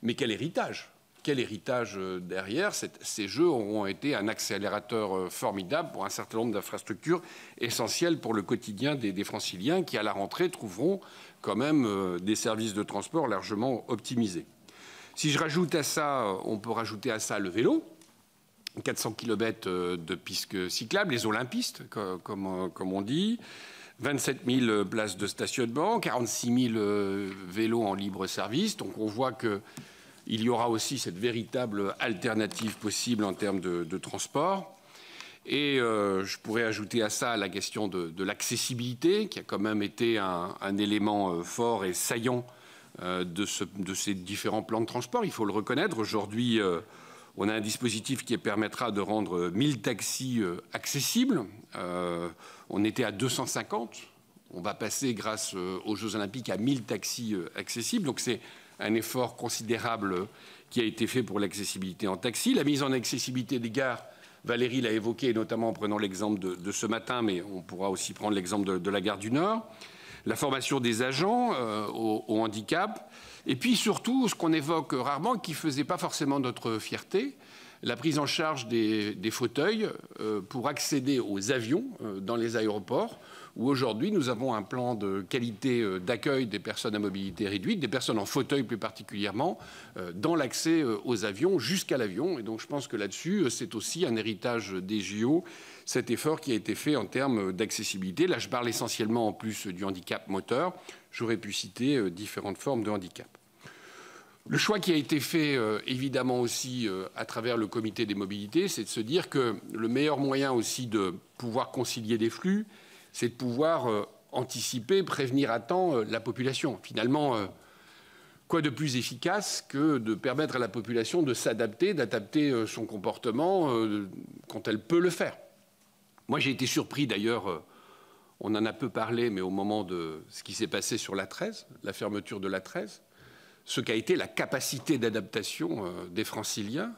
mais quel héritage! Quel héritage derrière. Ces Jeux auront été un accélérateur formidable pour un certain nombre d'infrastructures essentielles pour le quotidien des Franciliens qui, à la rentrée, trouveront quand même des services de transport largement optimisés. Si je rajoute à ça, on peut rajouter à ça le vélo, 400 km de pistes cyclables, les olympistes, comme on dit, 27 000 places de stationnement, 46 000 vélos en libre service. Donc on voit que il y aura aussi cette véritable alternative possible en termes de transport. Et je pourrais ajouter à ça la question de l'accessibilité, qui a quand même été un élément fort et saillant de ces différents plans de transport. Il faut le reconnaître. Aujourd'hui, on a un dispositif qui permettra de rendre 1000 taxis accessibles. On était à 250. On va passer, grâce aux Jeux Olympiques, à 1000 taxis accessibles. Donc c'est un effort considérable qui a été fait pour l'accessibilité en taxi. La mise en accessibilité des gares, Valérie l'a évoqué, notamment en prenant l'exemple de ce matin, mais on pourra aussi prendre l'exemple de la gare du Nord. La formation des agents au handicap. Et puis surtout, ce qu'on évoque rarement, qui ne faisait pas forcément notre fierté, la prise en charge des fauteuils pour accéder aux avions dans les aéroports, où aujourd'hui nous avons un plan de qualité d'accueil des personnes à mobilité réduite, des personnes en fauteuil plus particulièrement, dans l'accès aux avions jusqu'à l'avion. Et donc je pense que là-dessus, c'est aussi un héritage des JO, cet effort qui a été fait en termes d'accessibilité. Là, je parle essentiellement en plus du handicap moteur. J'aurais pu citer différentes formes de handicap. Le choix qui a été fait, évidemment aussi, à travers le comité des mobilités, c'est de se dire que le meilleur moyen aussi de pouvoir concilier des flux, c'est de pouvoir anticiper, prévenir à temps la population. Finalement, quoi de plus efficace que de permettre à la population de s'adapter, d'adapter son comportement quand elle peut le faire. Moi, j'ai été surpris d'ailleurs, on en a peu parlé, mais au moment de ce qui s'est passé sur l'A13, la fermeture de l'A13, ce qu'a été la capacité d'adaptation des Franciliens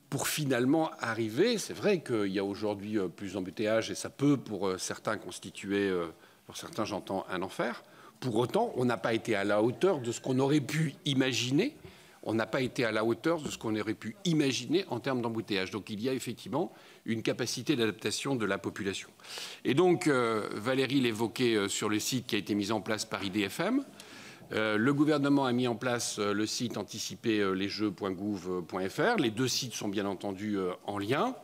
pour finalement arriver. C'est vrai qu'il y a aujourd'hui plus d'embouteillages et ça peut pour certains constituer, pour certains j'entends, un enfer. Pour autant, on n'a pas été à la hauteur de ce qu'on aurait pu imaginer. On n'a pas été à la hauteur de ce qu'on aurait pu imaginer en termes d'embouteillage. Donc il y a effectivement une capacité d'adaptation de la population. Et donc Valérie l'évoquait sur le site qui a été mis en place par IDFM. Le gouvernement a mis en place le site anticiperlesjeux.gouv.fr. Les deux sites sont bien entendu en lien.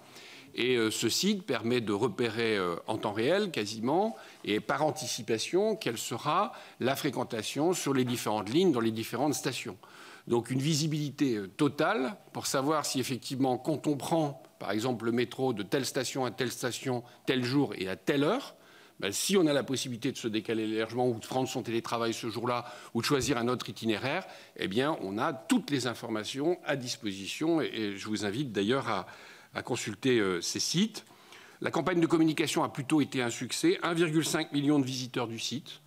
Et ce site permet de repérer en temps réel, quasiment, et par anticipation, quelle sera la fréquentation sur les différentes lignes, dans les différentes stations. Donc une visibilité totale pour savoir si effectivement, quand on prend, par exemple, le métro de telle station à telle station, tel jour et à telle heure, ben, si on a la possibilité de se décaler légèrement ou de prendre son télétravail ce jour-là ou de choisir un autre itinéraire, eh bien, on a toutes les informations à disposition. Et je vous invite d'ailleurs à consulter ces sites. La campagne de communication a plutôt été un succès. 1,5 million de visiteurs du site.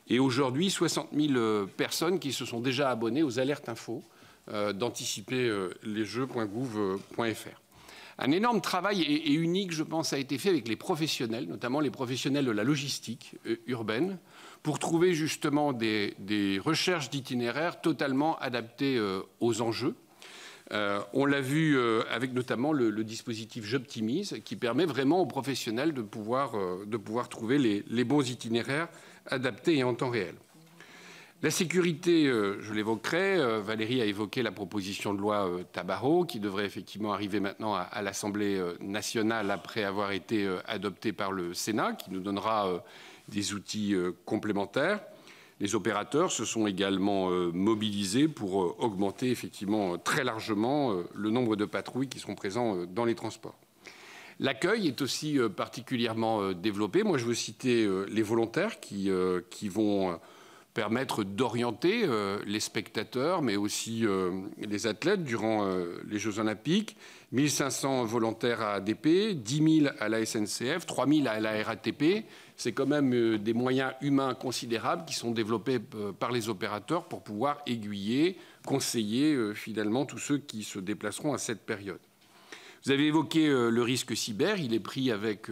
Et aujourd'hui, 60 000 personnes qui se sont déjà abonnées aux alertes info d'anticiperlesjeux.gouv.fr. Un énorme travail et unique, je pense, a été fait avec les professionnels, notamment les professionnels de la logistique urbaine, pour trouver justement des recherches d'itinéraires totalement adaptées aux enjeux. On l'a vu avec notamment le dispositif J'optimise, qui permet vraiment aux professionnels de pouvoir trouver les bons itinéraires adaptés et en temps réel. La sécurité, je l'évoquerai. Valérie a évoqué la proposition de loi Tabarot, qui devrait effectivement arriver maintenant à l'Assemblée nationale après avoir été adoptée par le Sénat, qui nous donnera des outils complémentaires. Les opérateurs se sont également mobilisés pour augmenter effectivement très largement le nombre de patrouilles qui seront présents dans les transports. L'accueil est aussi particulièrement développé. Moi, je veux citer les volontaires qui vont permettre d'orienter les spectateurs, mais aussi les athlètes durant les Jeux Olympiques. 1500 volontaires à ADP, 10 000 à la SNCF, 3 000 à la RATP. C'est quand même des moyens humains considérables qui sont développés par les opérateurs pour pouvoir aiguiller, conseiller finalement tous ceux qui se déplaceront à cette période. Vous avez évoqué le risque cyber. Il est pris avec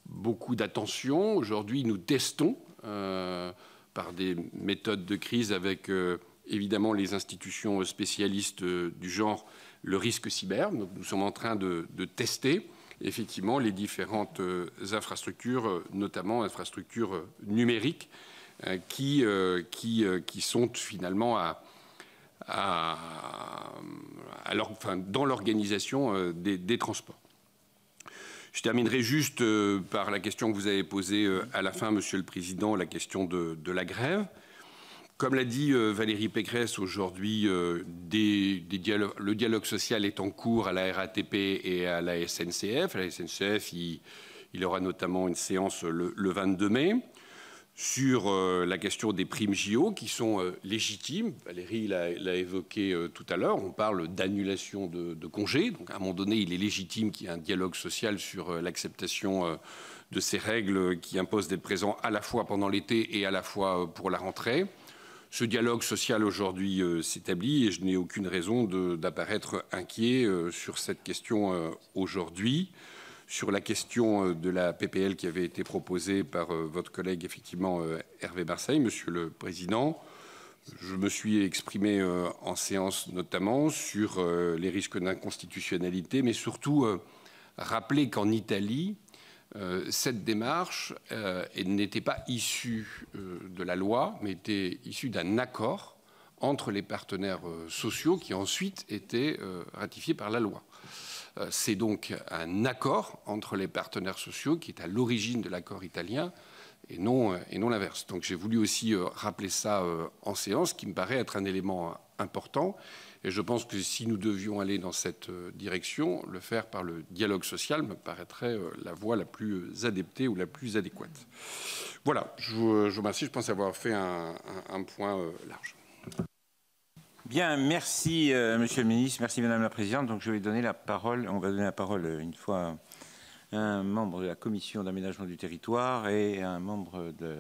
beaucoup d'attention. Aujourd'hui, nous testons par des méthodes de crise avec évidemment les institutions spécialistes du genre le risque cyber. Donc, nous sommes en train de tester effectivement les différentes infrastructures, notamment infrastructures numériques, qui sont finalement dans l'organisation des transports. Je terminerai juste par la question que vous avez posée à la fin, Monsieur le Président, la question de la grève. Comme l'a dit Valérie Pécresse, aujourd'hui, le dialogue social est en cours à la RATP et à la SNCF. À la SNCF, il y aura notamment une séance le 22 mai sur la question des primes JO qui sont légitimes. Valérie l'a évoqué tout à l'heure. On parle d'annulation de congés. Donc, à un moment donné, il est légitime qu'il y ait un dialogue social sur l'acceptation de ces règles qui imposent d'être présents à la fois pendant l'été et à la fois pour la rentrée. Ce dialogue social aujourd'hui s'établit et je n'ai aucune raison d'apparaître inquiet sur cette question aujourd'hui. Sur la question de la PPL qui avait été proposée par votre collègue, effectivement, Hervé Marseille, Monsieur le Président, je me suis exprimé en séance notamment sur les risques d'inconstitutionnalité, mais surtout rappeler qu'en Italie, cette démarche n'était pas issue de la loi, mais était issue d'un accord entre les partenaires sociaux qui ensuite était ratifié par la loi. C'est donc un accord entre les partenaires sociaux qui est à l'origine de l'accord italien et non l'inverse. Donc j'ai voulu aussi rappeler ça en séance, qui me paraît être un élément important. Et je pense que si nous devions aller dans cette direction, le faire par le dialogue social me paraîtrait la voie la plus adaptée ou la plus adéquate. Voilà, je vous remercie. Je pense avoir fait un point large. Bien, merci Monsieur le Ministre, merci Madame la Présidente. Donc je vais donner la parole, on va donner la parole une fois à un membre de la Commission d'aménagement du territoire et un membre de...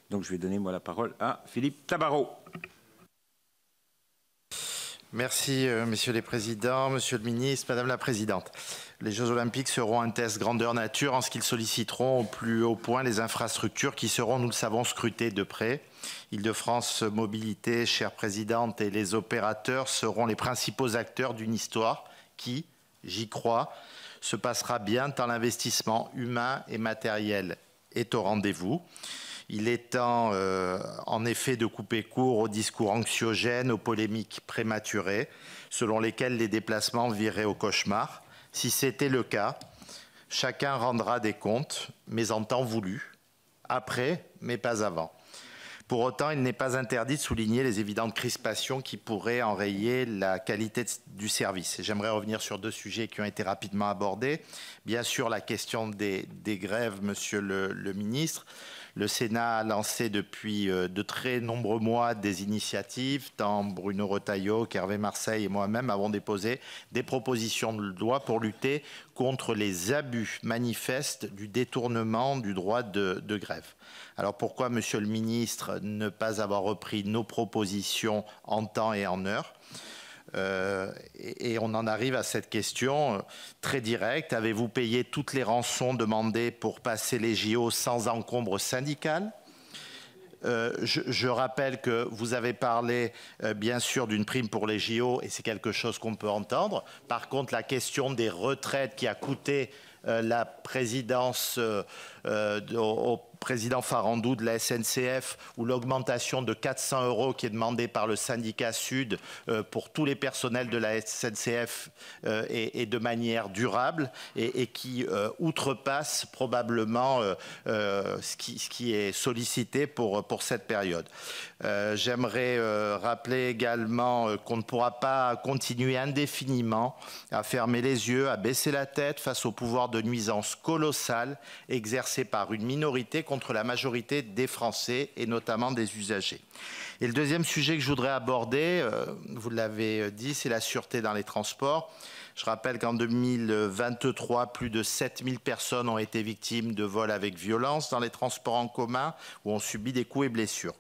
Donc je vais donner moi la parole à Philippe Tabarot. Merci, Messieurs les Présidents, Monsieur le Ministre, Madame la Présidente. Les Jeux Olympiques seront un test grandeur nature en ce qu'ils solliciteront au plus haut point les infrastructures qui seront, nous le savons, scrutées de près. Île-de-France Mobilité, chère Présidente, et les opérateurs seront les principaux acteurs d'une histoire qui, j'y crois, se passera bien tant l'investissement humain et matériel est au rendez-vous. Il est temps, en effet, de couper court aux discours anxiogènes, aux polémiques prématurées, selon lesquelles les déplacements vireraient au cauchemar. Si c'était le cas, chacun rendra des comptes, mais en temps voulu, après, mais pas avant. Pour autant, il n'est pas interdit de souligner les évidentes crispations qui pourraient enrayer la qualité du service. J'aimerais revenir sur deux sujets qui ont été rapidement abordés. Bien sûr, la question des grèves, Monsieur le Ministre. Le Sénat a lancé depuis de très nombreux mois des initiatives. Tant Bruno Retailleau qu'Hervé Marseille et moi-même avons déposé des propositions de loi pour lutter contre les abus manifestes du détournement du droit de grève. Alors pourquoi, Monsieur le Ministre, ne pas avoir repris nos propositions en temps et en heure ? Et on en arrive à cette question très directe. Avez-vous payé toutes les rançons demandées pour passer les JO sans encombre syndicale ? Je rappelle que vous avez parlé bien sûr d'une prime pour les JO et c'est quelque chose qu'on peut entendre. Par contre, la question des retraites qui a coûté la présidence au président Farandou de la SNCF ou l'augmentation de 400 € qui est demandée par le syndicat Sud pour tous les personnels de la SNCF et de manière durable et qui outrepasse probablement ce qui est sollicité pour cette période. J'aimerais rappeler également qu'on ne pourra pas continuer indéfiniment à fermer les yeux, à baisser la tête face au pouvoir de nuisance colossal exercé par une minorité contre la majorité des Français et notamment des usagers. Et le deuxième sujet que je voudrais aborder, vous l'avez dit, c'est la sûreté dans les transports. Je rappelle qu'en 2023, plus de 7000 personnes ont été victimes de vols avec violence dans les transports en commun ou ont subi des coups et blessures.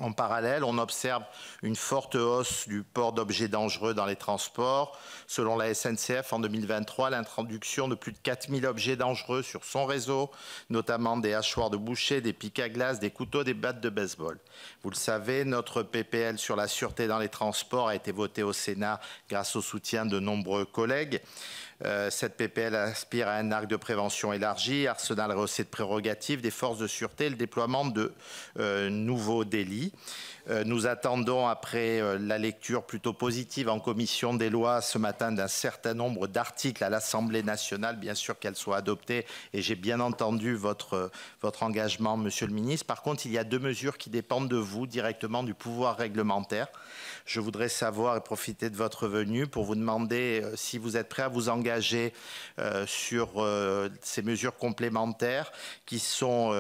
En parallèle, on observe une forte hausse du port d'objets dangereux dans les transports. Selon la SNCF, en 2023, l'introduction de plus de 4000 objets dangereux sur son réseau, notamment des hachoirs de boucher, des pics à glace, des couteaux, des battes de baseball. Vous le savez, notre PPL sur la sûreté dans les transports a été votée au Sénat grâce au soutien de nombreux collègues. Cette PPL aspire à un arc de prévention élargi, arsenal rehaussé de prérogatives des forces de sûreté et le déploiement de nouveaux délits. Nous attendons, après la lecture plutôt positive en commission des lois ce matin d'un certain nombre d'articles à l'Assemblée nationale, bien sûr qu'elles soient adoptées, et j'ai bien entendu votre engagement, Monsieur le Ministre. Par contre, il y a deux mesures qui dépendent de vous, directement du pouvoir réglementaire. Je voudrais savoir et profiter de votre venue pour vous demander si vous êtes prêt à vous engager sur ces mesures complémentaires qui sont,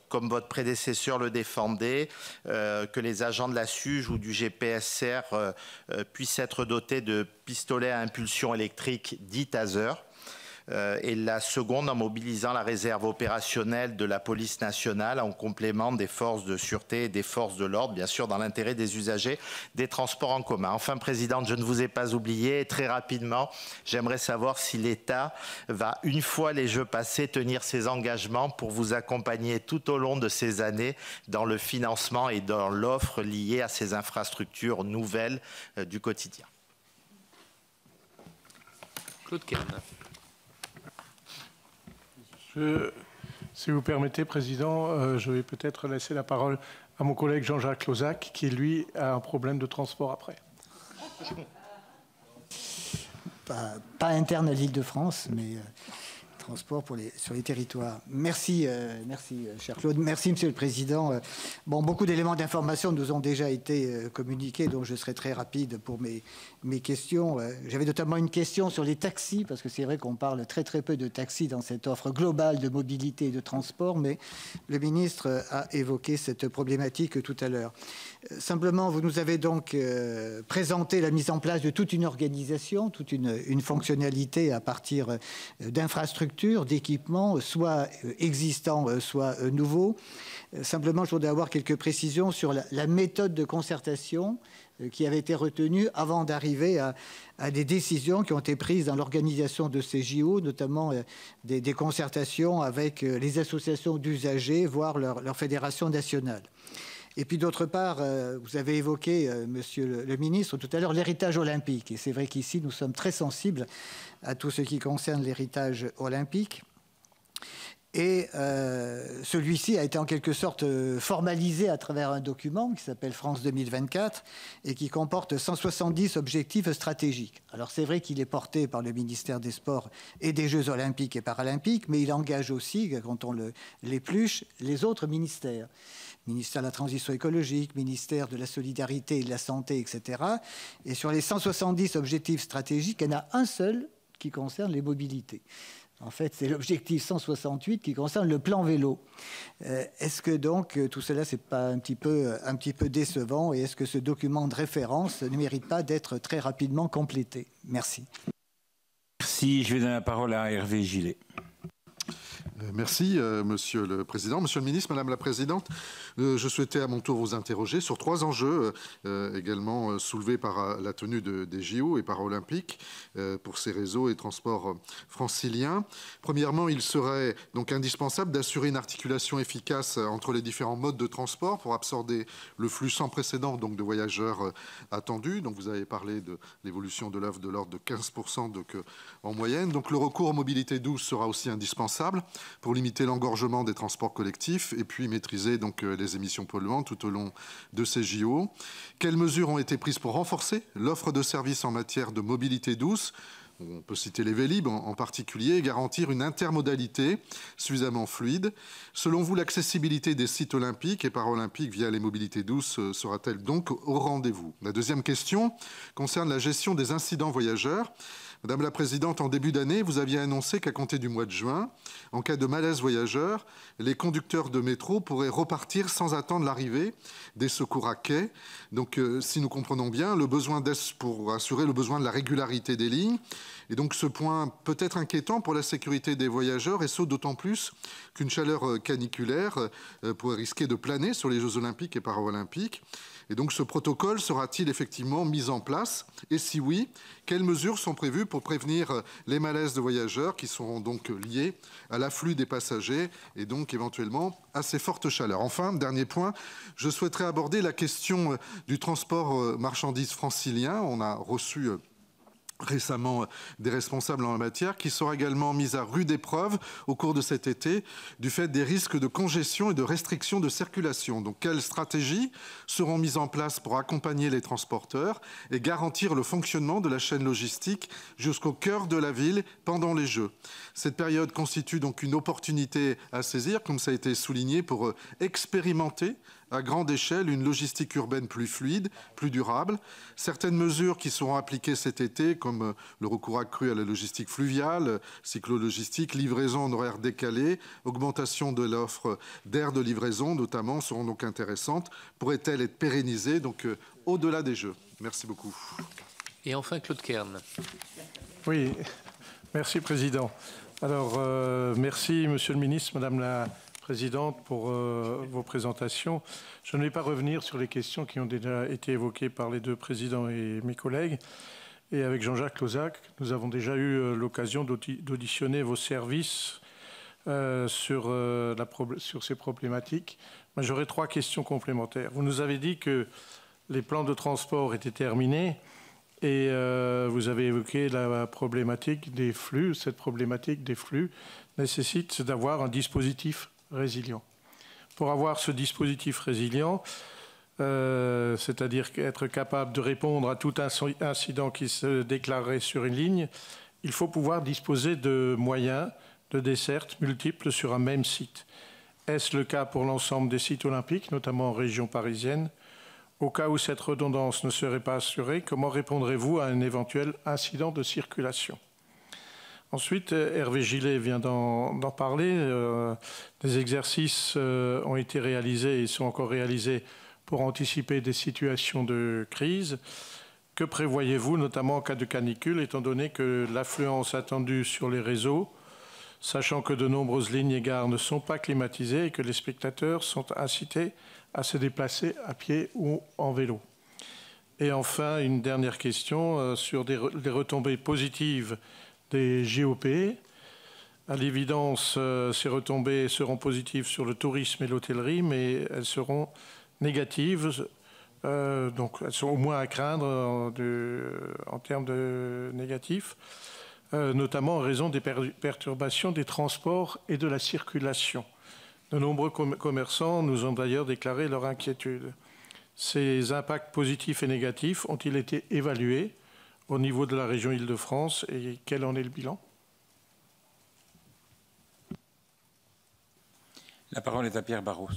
comme votre prédécesseur le défendait, que les agents de la SUGE ou du GPSR puissent être dotés de pistolets à impulsion électrique dits taser. Et la seconde en mobilisant la réserve opérationnelle de la police nationale en complément des forces de sûreté et des forces de l'ordre, bien sûr dans l'intérêt des usagers des transports en commun. Enfin, Présidente, je ne vous ai pas oublié. Et très rapidement, j'aimerais savoir si l'État va, une fois les Jeux passés, tenir ses engagements pour vous accompagner tout au long de ces années dans le financement et dans l'offre liée à ces infrastructures nouvelles du quotidien. Claude Kern. Si vous permettez, Président, je vais peut-être laisser la parole à mon collègue Jean-Jacques Lozach, qui, lui, a un problème de transport après. Pas interne à l'Île-de-France, mais transports sur les territoires. Merci, cher Claude. Merci, Monsieur le Président. Bon, beaucoup d'éléments d'information nous ont déjà été communiqués, donc je serai très rapide pour mes questions. J'avais notamment une question sur les taxis, parce que c'est vrai qu'on parle très peu de taxis dans cette offre globale de mobilité et de transport, mais le ministre a évoqué cette problématique tout à l'heure. Simplement, vous nous avez donc présenté la mise en place de toute une organisation, toute une fonctionnalité à partir d'infrastructures, d'équipements, soit existants, soit nouveaux. Simplement, je voudrais avoir quelques précisions sur la méthode de concertation qui avait été retenue avant d'arriver à des décisions qui ont été prises dans l'organisation de ces JO, notamment des concertations avec les associations d'usagers, voire leur fédération nationale. Et puis d'autre part, vous avez évoqué, monsieur le ministre, tout à l'heure, l'héritage olympique. Et c'est vrai qu'ici, nous sommes très sensibles à tout ce qui concerne l'héritage olympique. Et celui-ci a été en quelque sorte formalisé à travers un document qui s'appelle France 2024 et qui comporte 170 objectifs stratégiques. Alors c'est vrai qu'il est porté par le ministère des Sports et des Jeux Olympiques et Paralympiques, mais il engage aussi, quand on l'épluche, les autres ministères. Ministère de la Transition écologique, ministère de la Solidarité et de la Santé, etc. Et sur les 170 objectifs stratégiques, il y en a un seul qui concerne les mobilités. En fait, c'est l'objectif 168 qui concerne le plan vélo. Est-ce que donc tout cela, c'est pas un petit peu décevant, et est-ce que ce document de référence ne mérite pas d'être très rapidement complété? Merci. Merci. Je vais donner la parole à Hervé Gillet. Merci, Monsieur le Président. Monsieur le Ministre, Madame la Présidente, je souhaitais à mon tour vous interroger sur 3 enjeux également soulevés par la tenue des JO et Paralympiques pour ces réseaux et transports franciliens. Premièrement, il serait donc indispensable d'assurer une articulation efficace entre les différents modes de transport pour absorber le flux sans précédent donc, de voyageurs attendus. Donc, vous avez parlé de l'évolution de l'offre de l'ordre de 15% donc, en moyenne. Donc, le recours aux mobilités douces sera aussi indispensable pour limiter l'engorgement des transports collectifs et puis maîtriser donc les émissions polluantes tout au long de ces JO. Quelles mesures ont été prises pour renforcer l'offre de services en matière de mobilité douce? On peut citer les Vélib en particulier, et garantir une intermodalité suffisamment fluide. Selon vous, l'accessibilité des sites olympiques et paralympiques via les mobilités douces sera-t-elle donc au rendez-vous? La deuxième question concerne la gestion des incidents voyageurs. Madame la Présidente, en début d'année, vous aviez annoncé qu'à compter du mois de juin, en cas de malaise voyageur, les conducteurs de métro pourraient repartir sans attendre l'arrivée des secours à quai. Donc, si nous comprenons bien, le besoin pour assurer le besoin de la régularité des lignes. Et donc, ce point peut être inquiétant pour la sécurité des voyageurs, et ce, d'autant plus qu'une chaleur caniculaire pourrait risquer de planer sur les Jeux Olympiques et Paralympiques. Et donc, ce protocole sera-t-il effectivement mis en place? Et si oui, quelles mesures sont prévues pour prévenir les malaises de voyageurs qui seront donc liés à l'afflux des passagers et donc éventuellement à ces fortes chaleurs? Enfin, dernier point, je souhaiterais aborder la question du transport marchandises francilien. On a reçu récemment des responsables en la matière, qui sera également mise à rude épreuve au cours de cet été du fait des risques de congestion et de restriction de circulation. Donc, quelles stratégies seront mises en place pour accompagner les transporteurs et garantir le fonctionnement de la chaîne logistique jusqu'au cœur de la ville pendant les Jeux? Cette période constitue donc une opportunité à saisir, comme ça a été souligné, pour expérimenter à grande échelle une logistique urbaine plus fluide, plus durable. Certaines mesures qui seront appliquées cet été, comme le recours accru à la logistique fluviale, cyclo-logistique, livraison en horaire décalé, augmentation de l'offre d'aires de livraison notamment, seront donc intéressantes. Pourraient-elles être pérennisées donc au-delà des Jeux? Merci beaucoup. Et enfin, Claude Kern. Oui, merci Président. Alors, merci Monsieur le Ministre, Madame la Présidente, pour vos présentations. Je ne vais pas revenir sur les questions qui ont déjà été évoquées par les 2 présidents et mes collègues. Et avec Jean-Jacques Lozach, nous avons déjà eu l'occasion d'auditionner vos services sur ces problématiques. J'aurais 3 questions complémentaires. Vous nous avez dit que les plans de transport étaient terminés et vous avez évoqué la problématique des flux. Cette problématique des flux nécessite d'avoir un dispositif résilient. Pour avoir ce dispositif résilient, c'est-à-dire être capable de répondre à tout incident qui se déclarerait sur une ligne, il faut pouvoir disposer de moyens de dessertes multiples sur un même site. Est-ce le cas pour l'ensemble des sites olympiques, notamment en région parisienne? Au cas où cette redondance ne serait pas assurée, comment répondrez-vous à un éventuel incident de circulation? Ensuite, Hervé Gillet vient d'en parler. Des exercices ont été réalisés et sont encore réalisés pour anticiper des situations de crise. Que prévoyez-vous, notamment en cas de canicule, étant donné que l'affluence attendue sur les réseaux, sachant que de nombreuses lignes et gares ne sont pas climatisées et que les spectateurs sont incités à se déplacer à pied ou en vélo? Et enfin, une dernière question sur les retombées positives des JOP. À l'évidence, ces retombées seront positives sur le tourisme et l'hôtellerie, mais elles seront négatives, donc elles sont au moins à craindre en termes de négatifs, notamment en raison des perturbations des transports et de la circulation. De nombreux commerçants nous ont d'ailleurs déclaré leur inquiétude. Ces impacts positifs et négatifs ont-ils été évalués au niveau de la région Île-de-France et quel en est le bilan? La parole est à Pierre Barros.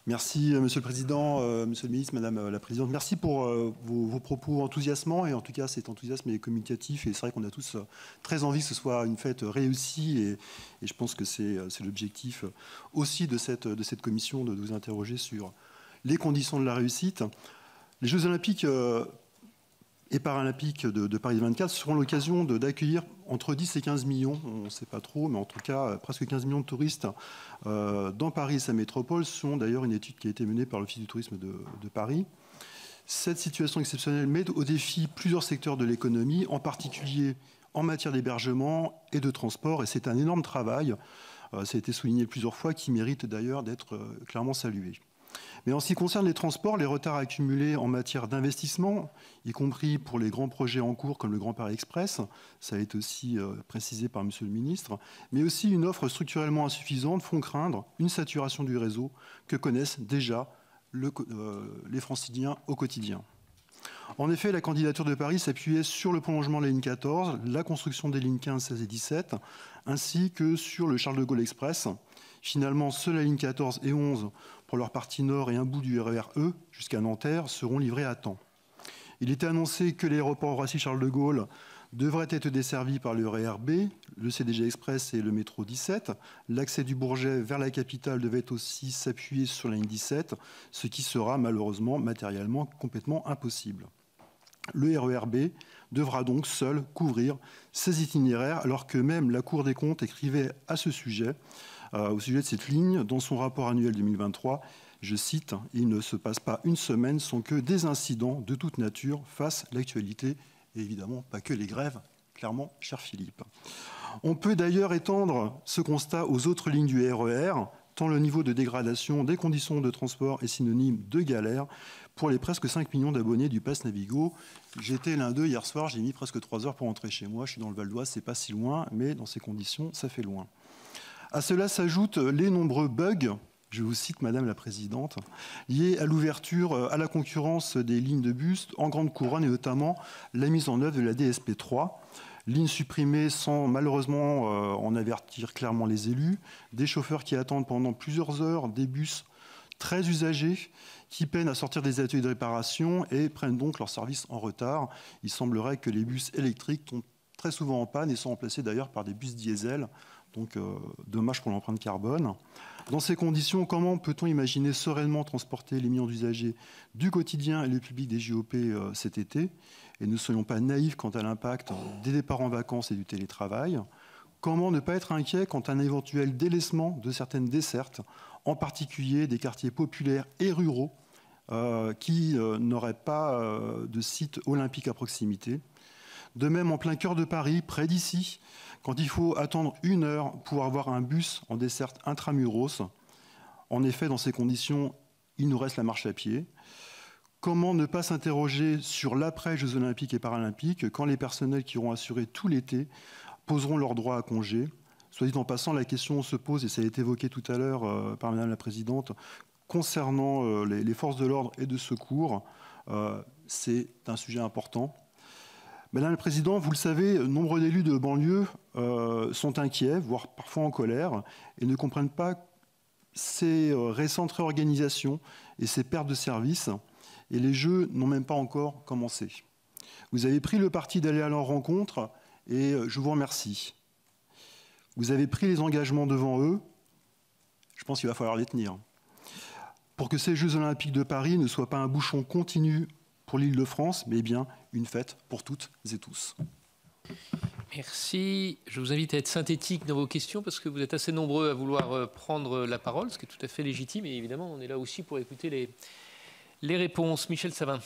Merci, Monsieur le Président, Monsieur le Ministre, Madame la Présidente. Merci pour vos propos enthousiasmants. Et en tout cas, cet enthousiasme est communicatif. Et c'est vrai qu'on a tous très envie que ce soit une fête réussie. Et je pense que c'est l'objectif aussi de cette commission, de vous interroger sur les conditions de la réussite. Les Jeux Olympiques et Paralympiques de Paris 24 seront l'occasion d'accueillir entre 10 et 15 millions, on ne sait pas trop, mais en tout cas presque 15 millions de touristes dans Paris et sa métropole, selon d'ailleurs une étude qui a été menée par l'Office du tourisme de Paris. Cette situation exceptionnelle met au défi plusieurs secteurs de l'économie, en particulier en matière d'hébergement et de transport, et c'est un énorme travail, ça a été souligné plusieurs fois, qui mérite d'ailleurs d'être clairement salué. Mais en ce qui concerne les transports, les retards accumulés en matière d'investissement, y compris pour les grands projets en cours comme le Grand Paris Express, ça a été aussi précisé par Monsieur le Ministre, mais aussi une offre structurellement insuffisante font craindre une saturation du réseau que connaissent déjà les Franciliens au quotidien. En effet, la candidature de Paris s'appuyait sur le prolongement de la ligne 14, la construction des lignes 15, 16 et 17, ainsi que sur le Charles de Gaulle Express. Finalement, seules la ligne 14 et 11 pour leur partie nord et un bout du RER E jusqu'à Nanterre seront livrés à temps. Il était annoncé que l'aéroport Roissy-Charles de Gaulle devrait être desservi par le RER B, le CDG Express et le métro 17. L'accès du Bourget vers la capitale devait aussi s'appuyer sur la ligne 17, ce qui sera malheureusement matériellement complètement impossible. Le RER B devra donc seul couvrir ces itinéraires, alors que même la Cour des comptes écrivait à ce sujet, au sujet de cette ligne, dans son rapport annuel 2023, je cite, « Il ne se passe pas une semaine sans que des incidents de toute nature fassent l'actualité ». Et évidemment, pas que les grèves, clairement, cher Philippe. On peut d'ailleurs étendre ce constat aux autres lignes du RER, tant le niveau de dégradation des conditions de transport est synonyme de galère pour les presque 5 millions d'abonnés du Pass Navigo. J'étais l'un d'eux hier soir, j'ai mis presque 3 heures pour rentrer chez moi. Je suis dans le Val d'Oise, c'est pas si loin, mais dans ces conditions, ça fait loin. À cela s'ajoutent les nombreux bugs, je vous cite Madame la Présidente, liés à l'ouverture à la concurrence des lignes de bus en grande couronne et notamment la mise en œuvre de la DSP3. Ligne supprimée sans malheureusement en avertir clairement les élus, des chauffeurs qui attendent pendant plusieurs heures, des bus très usagés qui peinent à sortir des ateliers de réparation et prennent donc leur service en retard. Il semblerait que les bus électriques tombent très souvent en panne et sont remplacés d'ailleurs par des bus diesel. Donc, dommage pour l'empreinte carbone. Dans ces conditions, comment peut-on imaginer sereinement transporter les millions d'usagers du quotidien et le public des JOP cet été? Et ne soyons pas naïfs quant à l'impact des départs en vacances et du télétravail. Comment ne pas être inquiet quant à un éventuel délaissement de certaines dessertes, en particulier des quartiers populaires et ruraux qui n'auraient pas de site olympique à proximité? De même, en plein cœur de Paris, près d'ici, quand il faut attendre 1 heure pour avoir un bus en desserte intramuros, en effet, dans ces conditions, il nous reste la marche à pied. Comment ne pas s'interroger sur l'après-Jeux Olympiques et Paralympiques quand les personnels qui auront assuré tout l'été poseront leur droit à congé? Soit dit en passant, la question se pose, et ça a été évoqué tout à l'heure par Madame la Présidente, concernant les forces de l'ordre et de secours. C'est un sujet important. Madame la Présidente, vous le savez, nombre d'élus de banlieue sont inquiets, voire parfois en colère, et ne comprennent pas ces récentes réorganisations et ces pertes de services. Et les Jeux n'ont même pas encore commencé. Vous avez pris le parti d'aller à leur rencontre et je vous remercie. Vous avez pris les engagements devant eux. Je pense qu'il va falloir les tenir. Pour que ces Jeux Olympiques de Paris ne soient pas un bouchon continu pour l'Île-de-France, mais bien une fête pour toutes et tous. Merci. Je vous invite à être synthétique dans vos questions parce que vous êtes assez nombreux à vouloir prendre la parole, ce qui est tout à fait légitime. Et évidemment, on est là aussi pour écouter les réponses. Michel Savin.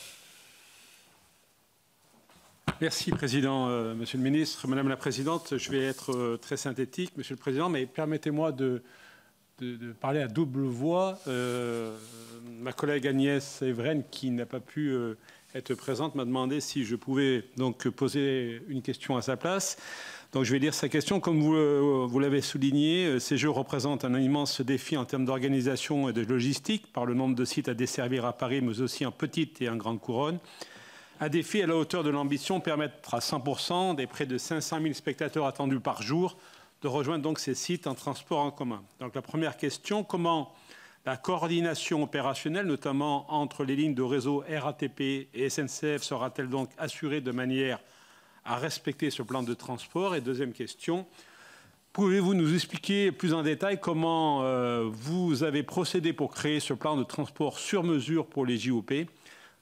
Merci, Président. Monsieur le Ministre, Madame la Présidente, je vais être très synthétique, Monsieur le Président, mais permettez-moi de parler à double voix. Ma collègue Agnès Evren, qui n'a pas pu être présente, m'a demandé si je pouvais donc poser une question à sa place. Donc je vais lire sa question. Comme vous l'avez souligné, ces Jeux représentent un immense défi en termes d'organisation et de logistique, par le nombre de sites à desservir à Paris, mais aussi en petite et en grande couronne. Un défi à la hauteur de l'ambition, permettre à 100% des près de 500 000 spectateurs attendus par jour de rejoindre donc ces sites en transport en commun. Donc la première question, comment la coordination opérationnelle, notamment entre les lignes de réseau RATP et SNCF, sera-t-elle donc assurée de manière à respecter ce plan de transport? Et deuxième question, pouvez-vous nous expliquer plus en détail comment vous avez procédé pour créer ce plan de transport sur mesure pour les JOP?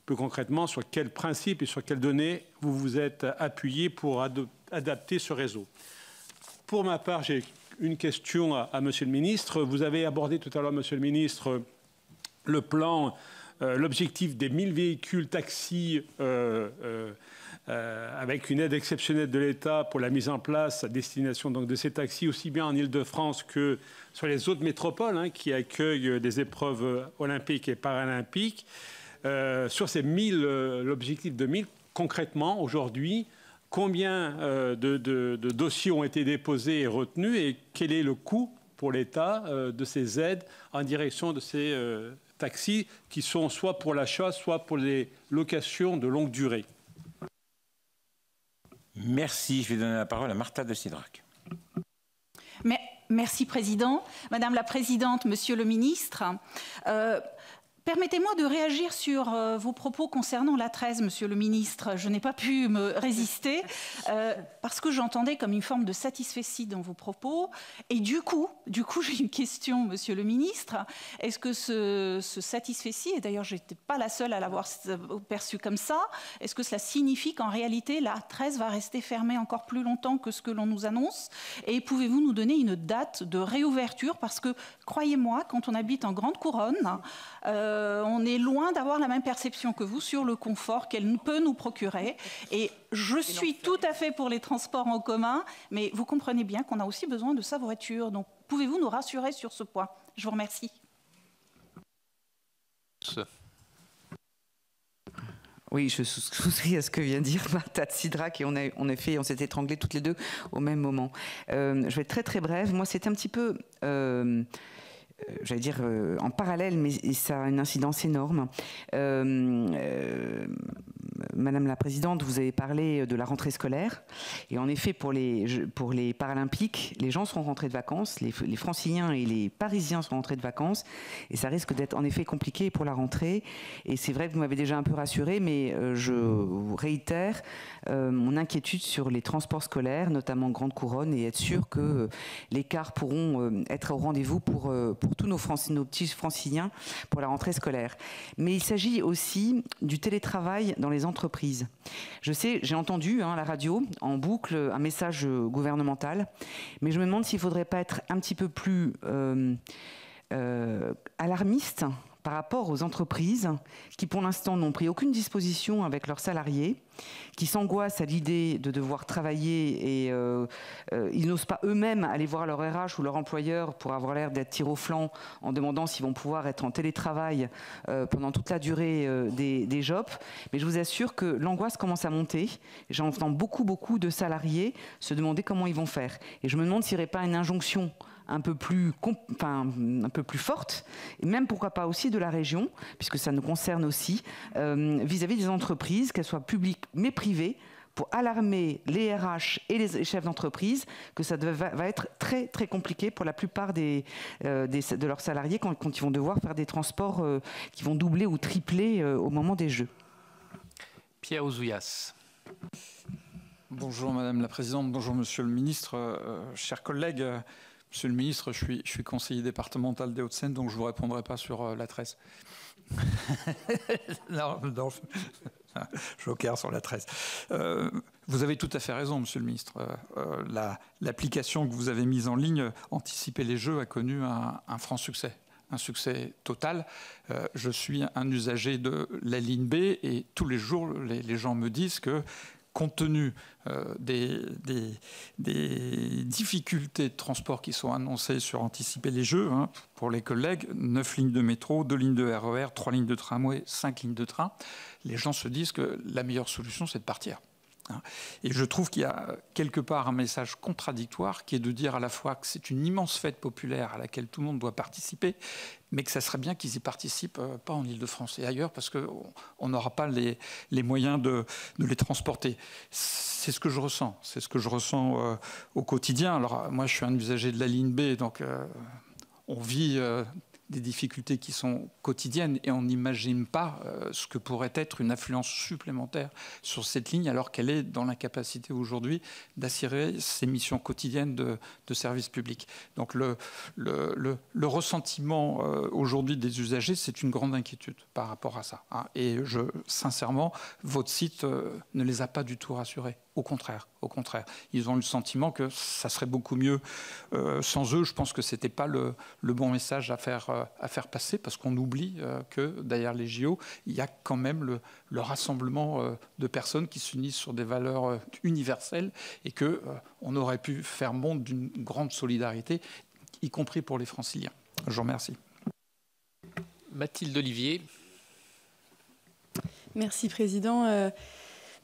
Plus concrètement, sur quels principes et sur quelles données vous vous êtes appuyé pour adapter ce réseau? Pour ma part, j'ai une question à Monsieur le Ministre. Vous avez abordé tout à l'heure, Monsieur le Ministre, le plan, l'objectif des 1000 véhicules taxis avec une aide exceptionnelle de l'État pour la mise en place à destination donc, de ces taxis, aussi bien en Île-de-France que sur les autres métropoles qui accueillent des épreuves olympiques et paralympiques. Sur ces 1000, l'objectif de 1000, concrètement, aujourd'hui, combien de dossiers ont été déposés et retenus et quel est le coût pour l'État de ces aides en direction de ces taxis qui sont soit pour l'achat, soit pour les locations de longue durée? Merci. Je vais donner la parole à Marta de Cidrac. Merci, Président. Madame la Présidente, Monsieur le Ministre, permettez-moi de réagir sur vos propos concernant l'A13, Monsieur le Ministre. Je n'ai pas pu me résister parce que j'entendais comme une forme de satisfecit dans vos propos. Et du coup j'ai une question, Monsieur le Ministre. Est-ce que ce satisfecit, et d'ailleurs je n'étais pas la seule à l'avoir perçu comme ça, est-ce que cela signifie qu'en réalité l'A13 va rester fermée encore plus longtemps que ce que l'on nous annonce? Et pouvez-vous nous donner une date de réouverture? Parce que, croyez-moi, quand on habite en grande couronne, on est loin d'avoir la même perception que vous sur le confort qu'elle peut nous procurer. Et je suis tout à fait pour les transports en commun, mais vous comprenez bien qu'on a aussi besoin de sa voiture. Donc, pouvez-vous nous rassurer sur ce point? Je vous remercie. Oui, je souscris à ce que vient de dire Marta de Cidrac et on s'est étranglés toutes les deux au même moment. Je vais être très très brève. Moi, c'est un petit peu... j'allais dire en parallèle, mais ça a une incidence énorme. Madame la Présidente, vous avez parlé de la rentrée scolaire. Et en effet, pour les Paralympiques, les gens seront rentrés de vacances, les Franciliens et les Parisiens seront rentrés de vacances. Et ça risque d'être en effet compliqué pour la rentrée. Et c'est vrai que vous m'avez déjà un peu rassuré, mais je vous réitère mon inquiétude sur les transports scolaires, notamment Grande Couronne, et être sûr que les cars pourront être au rendez-vous pour tous nos petits franciliens pour la rentrée scolaire. Mais il s'agit aussi du télétravail dans les entreprises. Je sais, j'ai entendu à la radio, en boucle, un message gouvernemental, mais je me demande s'il ne faudrait pas être un petit peu plus alarmiste par rapport aux entreprises qui, pour l'instant, n'ont pris aucune disposition avec leurs salariés, qui s'angoissent à l'idée de devoir travailler et ils n'osent pas eux-mêmes aller voir leur RH ou leur employeur pour avoir l'air d'être tir au flanc en demandant s'ils vont pouvoir être en télétravail pendant toute la durée des jobs. Mais je vous assure que l'angoisse commence à monter. J'entends beaucoup de salariés se demander comment ils vont faire. Et je me demande s'il n'y aurait pas une injonction un peu plus forte, et même pourquoi pas aussi de la région, puisque ça nous concerne aussi, vis-à-vis des entreprises, qu'elles soient publiques mais privées, pour alarmer les RH et les chefs d'entreprise que ça va être très très compliqué pour la plupart de leurs salariés quand ils vont devoir faire des transports qui vont doubler ou tripler au moment des Jeux. Pierre Ouzoulias. Bonjour Madame la Présidente, bonjour Monsieur le Ministre, chers collègues. Monsieur le Ministre, je suis conseiller départemental des Hauts-de-Seine, donc je ne vous répondrai pas sur la 13. non, joker sur la 13. Vous avez tout à fait raison, Monsieur le Ministre. L'application que vous avez mise en ligne, Anticiper les Jeux, a connu un franc succès. Un succès total. Je suis un usager de la ligne B et tous les jours, les gens me disent que compte tenu des difficultés de transport qui sont annoncées sur Anticiper les Jeux, hein, pour les collègues, 9 lignes de métro, 2 lignes de RER, 3 lignes de tramway, 5 lignes de train, les gens se disent que la meilleure solution, c'est de partir. Et je trouve qu'il y a quelque part un message contradictoire qui est de dire à la fois que c'est une immense fête populaire à laquelle tout le monde doit participer, mais que ça serait bien qu'ils y participent, pas en Ile-de-France et ailleurs, parce qu'on n'aura pas les moyens de les transporter. C'est ce que je ressens. C'est ce que je ressens au quotidien. Alors moi, je suis un usager de la ligne B, donc on vit des difficultés qui sont quotidiennes et on n'imagine pas ce que pourrait être une affluence supplémentaire sur cette ligne alors qu'elle est dans l'incapacité aujourd'hui d'assurer ses missions quotidiennes de service public. Donc le ressentiment aujourd'hui des usagers, c'est une grande inquiétude par rapport à ça. Hein. Et sincèrement, votre site ne les a pas du tout rassurés. Au contraire, ils ont eu le sentiment que ça serait beaucoup mieux sans eux. Je pense que c'était pas le bon message à faire passer parce qu'on oublie que derrière les JO, il y a quand même le rassemblement de personnes qui s'unissent sur des valeurs universelles et que on aurait pu faire montre d'une grande solidarité, y compris pour les Franciliens. Je vous remercie. Mathilde Olivier. Merci Président.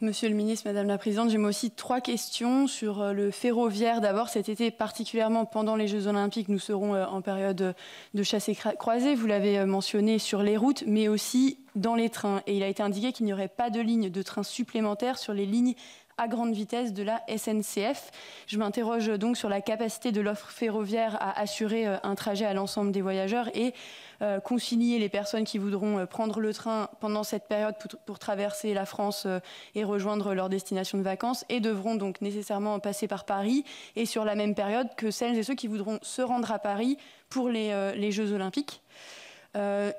Monsieur le ministre, Madame la Présidente, j'ai moi aussi 3 questions sur le ferroviaire. D'abord, cet été, particulièrement pendant les Jeux Olympiques, nous serons en période de chassé-croisé. Vous l'avez mentionné sur les routes, mais aussi dans les trains. Et il a été indiqué qu'il n'y aurait pas de ligne de train supplémentaires sur les lignes à grande vitesse de la SNCF. Je m'interroge donc sur la capacité de l'offre ferroviaire à assurer un trajet à l'ensemble des voyageurs et concilier les personnes qui voudront prendre le train pendant cette période pour traverser la France et rejoindre leur destination de vacances et devront donc nécessairement passer par Paris et sur la même période que celles et ceux qui voudront se rendre à Paris pour les Jeux Olympiques.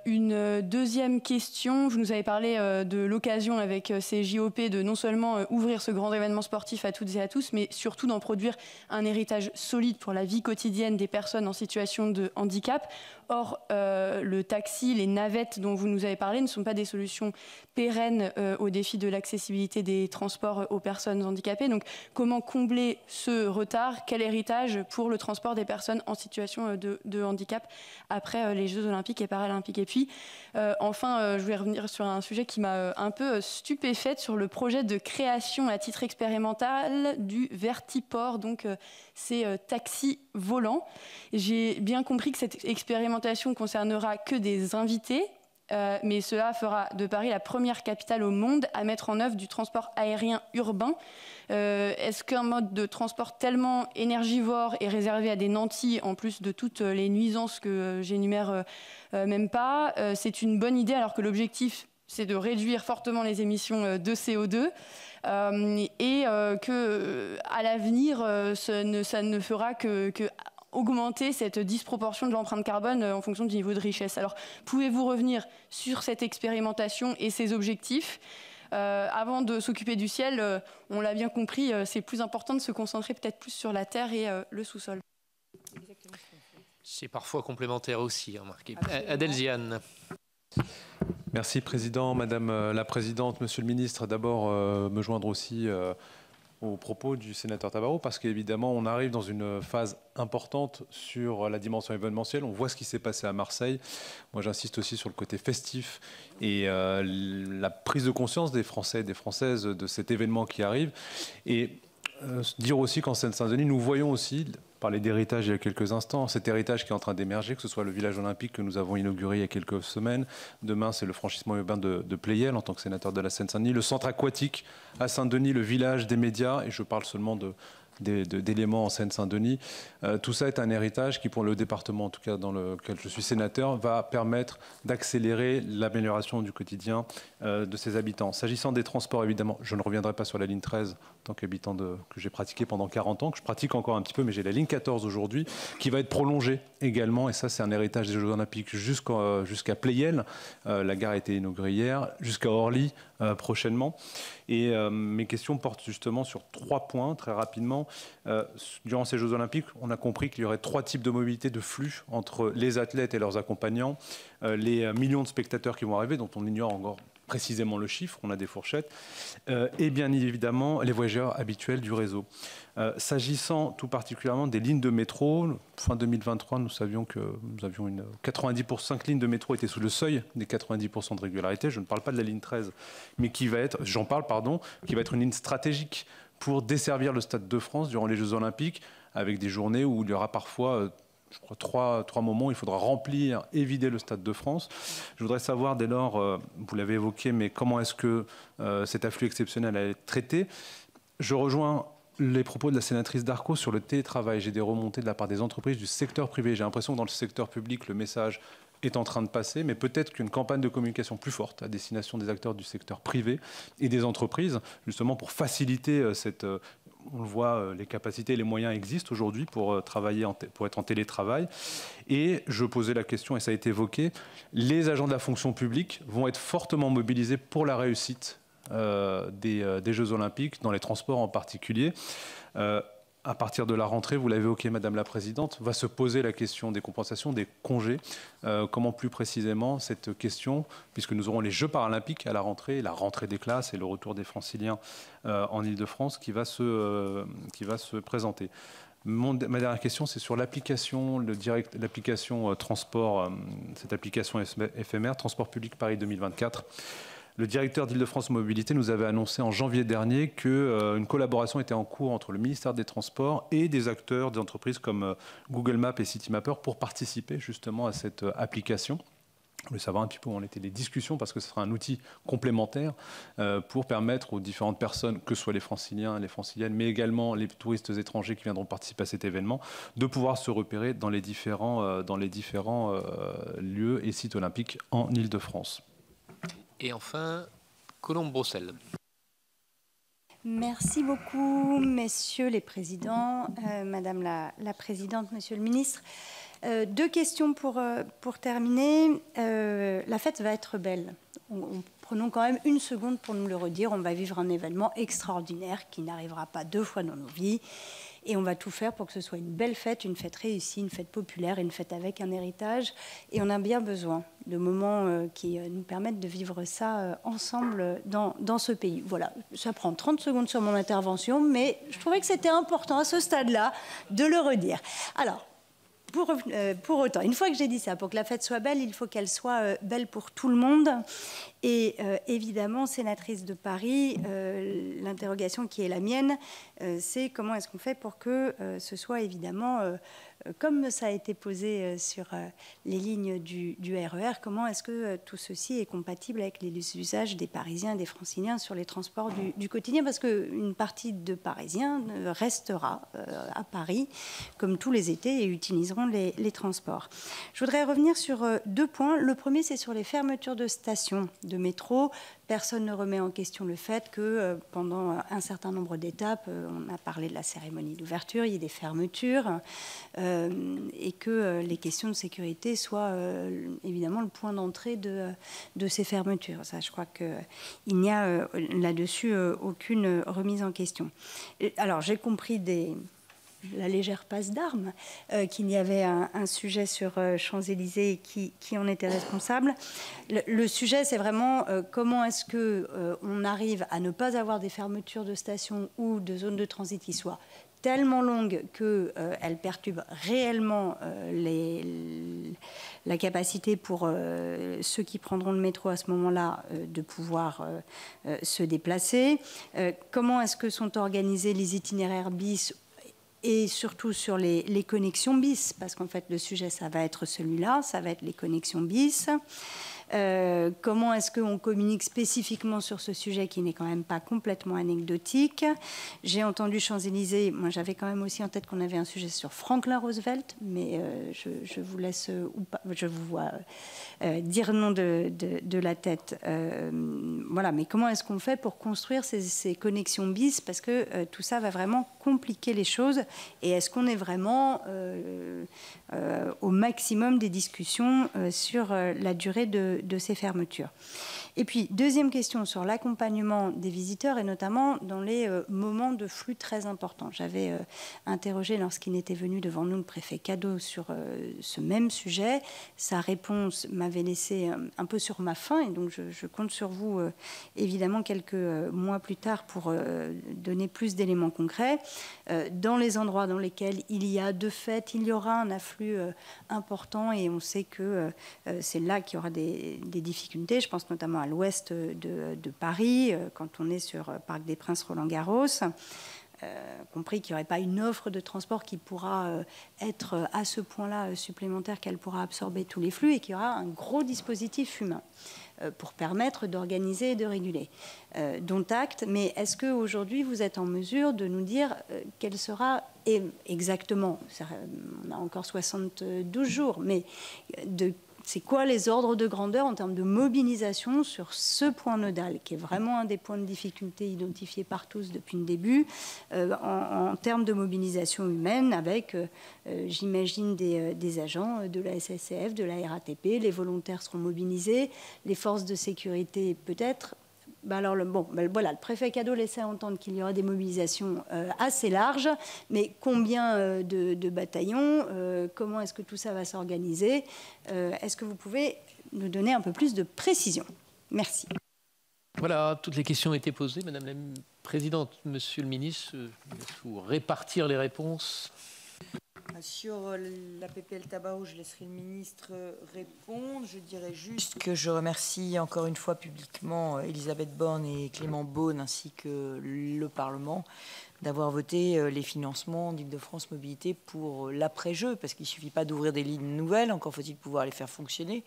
Une deuxième question, vous nous avez parlé de l'occasion avec ces JOP de non seulement ouvrir ce grand événement sportif à toutes et à tous, mais surtout d'en produire un héritage solide pour la vie quotidienne des personnes en situation de handicap. Or, le taxi, les navettes dont vous nous avez parlé ne sont pas des solutions pérennes au défi de l'accessibilité des transports aux personnes handicapées. Donc, comment combler ce retard? Quel héritage pour le transport des personnes en situation de handicap après les Jeux Olympiques et Paralympiques? Et puis, enfin, je voulais revenir sur un sujet qui m'a un peu stupéfaite sur le projet de création à titre expérimental du Vertiport, donc ces taxis volants. J'ai bien compris que cette expérimentation concernera que des invités, mais cela fera de Paris la première capitale au monde à mettre en œuvre du transport aérien urbain. Est-ce qu'un mode de transport tellement énergivore est réservé à des nantis, en plus de toutes les nuisances que j'énumère même pas, c'est une bonne idée alors que l'objectif c'est de réduire fortement les émissions de CO2 et que à l'avenir ça ne fera que augmenter cette disproportion de l'empreinte carbone en fonction du niveau de richesse. Alors, pouvez-vous revenir sur cette expérimentation et ses objectifs avant de s'occuper du ciel, on l'a bien compris, c'est plus important de se concentrer peut-être plus sur la terre et le sous-sol. C'est parfois complémentaire aussi, remarquez. Adelziane. Merci Président, Madame la Présidente, Monsieur le Ministre. D'abord, me joindre aussi aux propos du sénateur Tabarot, parce qu'évidemment, on arrive dans une phase importante sur la dimension événementielle. On voit ce qui s'est passé à Marseille. Moi, j'insiste aussi sur le côté festif et la prise de conscience des Français et des Françaises de cet événement qui arrive. Et dire aussi qu'en Seine-Saint-Denis, nous voyons aussi parlais d'héritage il y a quelques instants. Cet héritage qui est en train d'émerger, que ce soit le village olympique que nous avons inauguré il y a quelques semaines. Demain, c'est le franchissement urbain de Pleyel en tant que sénateur de la Seine-Saint-Denis. Le centre aquatique à Saint-Denis, le village des médias, et je parle seulement d'éléments en Seine-Saint-Denis. Tout ça est un héritage qui, pour le département, en tout cas dans lequel je suis sénateur, va permettre d'accélérer l'amélioration du quotidien de ses habitants. S'agissant des transports, évidemment, je ne reviendrai pas sur la ligne 13 en tant qu'habitant que j'ai pratiqué pendant 40 ans, que je pratique encore un petit peu, mais j'ai la ligne 14 aujourd'hui, qui va être prolongée également, et ça c'est un héritage des Jeux Olympiques jusqu'à Pleyel. La gare a été inaugurée hier, jusqu'à Orly prochainement. Et mes questions portent justement sur 3 points, très rapidement. Durant ces Jeux Olympiques, on a compris qu'il y aurait 3 types de mobilité, de flux entre les athlètes et leurs accompagnants, les millions de spectateurs qui vont arriver, dont on ignore encore précisément le chiffre, on a des fourchettes, et bien évidemment les voyageurs habituels du réseau. S'agissant tout particulièrement des lignes de métro, fin 2023, nous savions que nous avions 5 lignes de métro étaient sous le seuil des 90% de régularité. Je ne parle pas de la ligne 13, mais qui va être une ligne stratégique pour desservir le Stade de France durant les Jeux Olympiques, avec des journées où il y aura parfois je crois, trois moments où il faudra remplir et vider le Stade de France. Je voudrais savoir, dès lors, vous l'avez évoqué, mais comment est-ce que cet afflux exceptionnel allait être traité? Je rejoins les propos de la sénatrice Darcos sur le télétravail. J'ai des remontées de la part des entreprises du secteur privé. J'ai l'impression que dans le secteur public, le message est en train de passer, mais peut-être qu'une campagne de communication plus forte à destination des acteurs du secteur privé et des entreprises, justement pour faciliter cette... On le voit, les capacités et les moyens existent aujourd'hui pour travailler, pour être en télétravail. Et je posais la question, et ça a été évoqué, les agents de la fonction publique vont être fortement mobilisés pour la réussite des Jeux Olympiques, dans les transports en particulier. À partir de la rentrée, vous l'avez évoqué, Madame la Présidente, va se poser la question des compensations, des congés. Comment plus précisément cette question, puisque nous aurons les Jeux paralympiques à la rentrée des classes et le retour des Franciliens en Île-de-France qui va se présenter. Ma dernière question, c'est sur l'application, l'application transport, cette application éphémère, Transport public Paris 2024. Le directeur d'Île-de-France Mobilité nous avait annoncé en janvier dernier qu'une collaboration était en cours entre le ministère des Transports et des acteurs, des entreprises comme Google Maps et Citymapper pour participer justement à cette application. Je voulais savoir un petit peu où en étaient les discussions parce que ce sera un outil complémentaire pour permettre aux différentes personnes, que ce soit les Franciliens, les Franciliennes, mais également les touristes étrangers qui viendront participer à cet événement, de pouvoir se repérer dans les différents lieux et sites olympiques en Île-de-France. Et enfin, Colombe-Brossel. Merci beaucoup, messieurs les présidents, madame la présidente, monsieur le ministre. 2 questions pour terminer. La fête va être belle. Prenons quand même 1 seconde pour nous le redire. On va vivre un événement extraordinaire qui n'arrivera pas 2 fois dans nos vies. Et on va tout faire pour que ce soit une belle fête, une fête réussie, une fête populaire, une fête avec un héritage. Et on a bien besoin de moments qui nous permettent de vivre ça ensemble dans ce pays. Voilà, ça prend 30 secondes sur mon intervention, mais je trouvais que c'était important à ce stade-là de le redire. Alors, pour autant, une fois que j'ai dit ça, pour que la fête soit belle, il faut qu'elle soit belle pour tout le monde. Et évidemment, sénatrice de Paris, l'interrogation qui est la mienne, c'est comment est-ce qu'on fait pour que ce soit évidemment, comme ça a été posé sur les lignes du RER, comment est-ce que tout ceci est compatible avec les usages des Parisiens et des Franciliens sur les transports du quotidien, parce qu'une partie de Parisiens restera à Paris, comme tous les étés, et utiliseront les transports. Je voudrais revenir sur 2 points. Le premier, c'est sur les fermetures de stations de métro. Personne ne remet en question le fait que pendant un certain nombre d'étapes, on a parlé de la cérémonie d'ouverture, il y a des fermetures, et que les questions de sécurité soient évidemment le point d'entrée de ces fermetures. Ça, je crois qu'il n'y a là-dessus aucune remise en question. Alors, j'ai compris la légère passe d'armes, qu'il y avait un sujet sur Champs-Élysées qui en était responsable. Le sujet, c'est vraiment comment est-ce qu'on arrive à ne pas avoir des fermetures de stations ou de zones de transit qui soient tellement longues qu'elles perturbent réellement la capacité pour ceux qui prendront le métro à ce moment-là de pouvoir se déplacer. Comment est-ce que sont organisés les itinéraires bis et surtout sur les connexions bis, parce qu'en fait le sujet ça va être celui-là, ça va être les connexions bis. Comment est-ce qu'on communique spécifiquement sur ce sujet qui n'est quand même pas complètement anecdotique? J'ai entendu Champs-Élysées, moi j'avais quand même aussi en tête qu'on avait un sujet sur Franklin Roosevelt, mais je vous laisse, ou pas, je vous vois dire non de la tête. Voilà, mais comment est-ce qu'on fait pour construire ces connexions bis? Parce que tout ça va vraiment compliquer les choses. Et est-ce qu'on est vraiment au maximum des discussions sur la durée de ces fermetures? Et puis, deuxième question sur l'accompagnement des visiteurs et notamment dans les moments de flux très importants. J'avais interrogé lorsqu'il était venu devant nous le préfet Cadot sur ce même sujet. Sa réponse m'avait laissé un peu sur ma faim et donc je compte sur vous évidemment quelques mois plus tard pour donner plus d'éléments concrets. Dans les endroits dans lesquels il y a de fait, il y aura un afflux important et on sait que c'est là qu'il y aura des difficultés. Je pense notamment à l'ouest de Paris, quand on est sur Parc des Princes Roland-Garros, compris qu'il n'y aurait pas une offre de transport qui pourra être à ce point-là supplémentaire, qu'elle pourra absorber tous les flux et qu'il y aura un gros dispositif humain pour permettre d'organiser et de réguler. Dont acte, mais est-ce qu'aujourd'hui vous êtes en mesure de nous dire quelle sera exactement, on a encore 72 jours, mais c'est quoi les ordres de grandeur en termes de mobilisation sur ce point nodal, qui est vraiment un des points de difficulté identifiés par tous depuis le début, en termes de mobilisation humaine, avec, j'imagine, des agents de la SSCF, de la RATP, les volontaires seront mobilisés, les forces de sécurité peut-être. Alors, voilà, le préfet Cadot laissait entendre qu'il y aura des mobilisations assez larges, mais combien de bataillons, comment est-ce que tout ça va s'organiser? Est-ce que vous pouvez nous donner un peu plus de précision? Merci. Voilà, toutes les questions ont été posées. Madame la Présidente, Monsieur le Ministre, je vais vous répartir les réponses. Sur la PPL Tabac, je laisserai le ministre répondre. Je dirais juste que je remercie encore une fois publiquement Elisabeth Borne et Clément Beaune ainsi que le Parlement d'avoir voté les financements d'Île-de-France Mobilité pour l'après-jeu, parce qu'il ne suffit pas d'ouvrir des lignes nouvelles, encore faut-il pouvoir les faire fonctionner.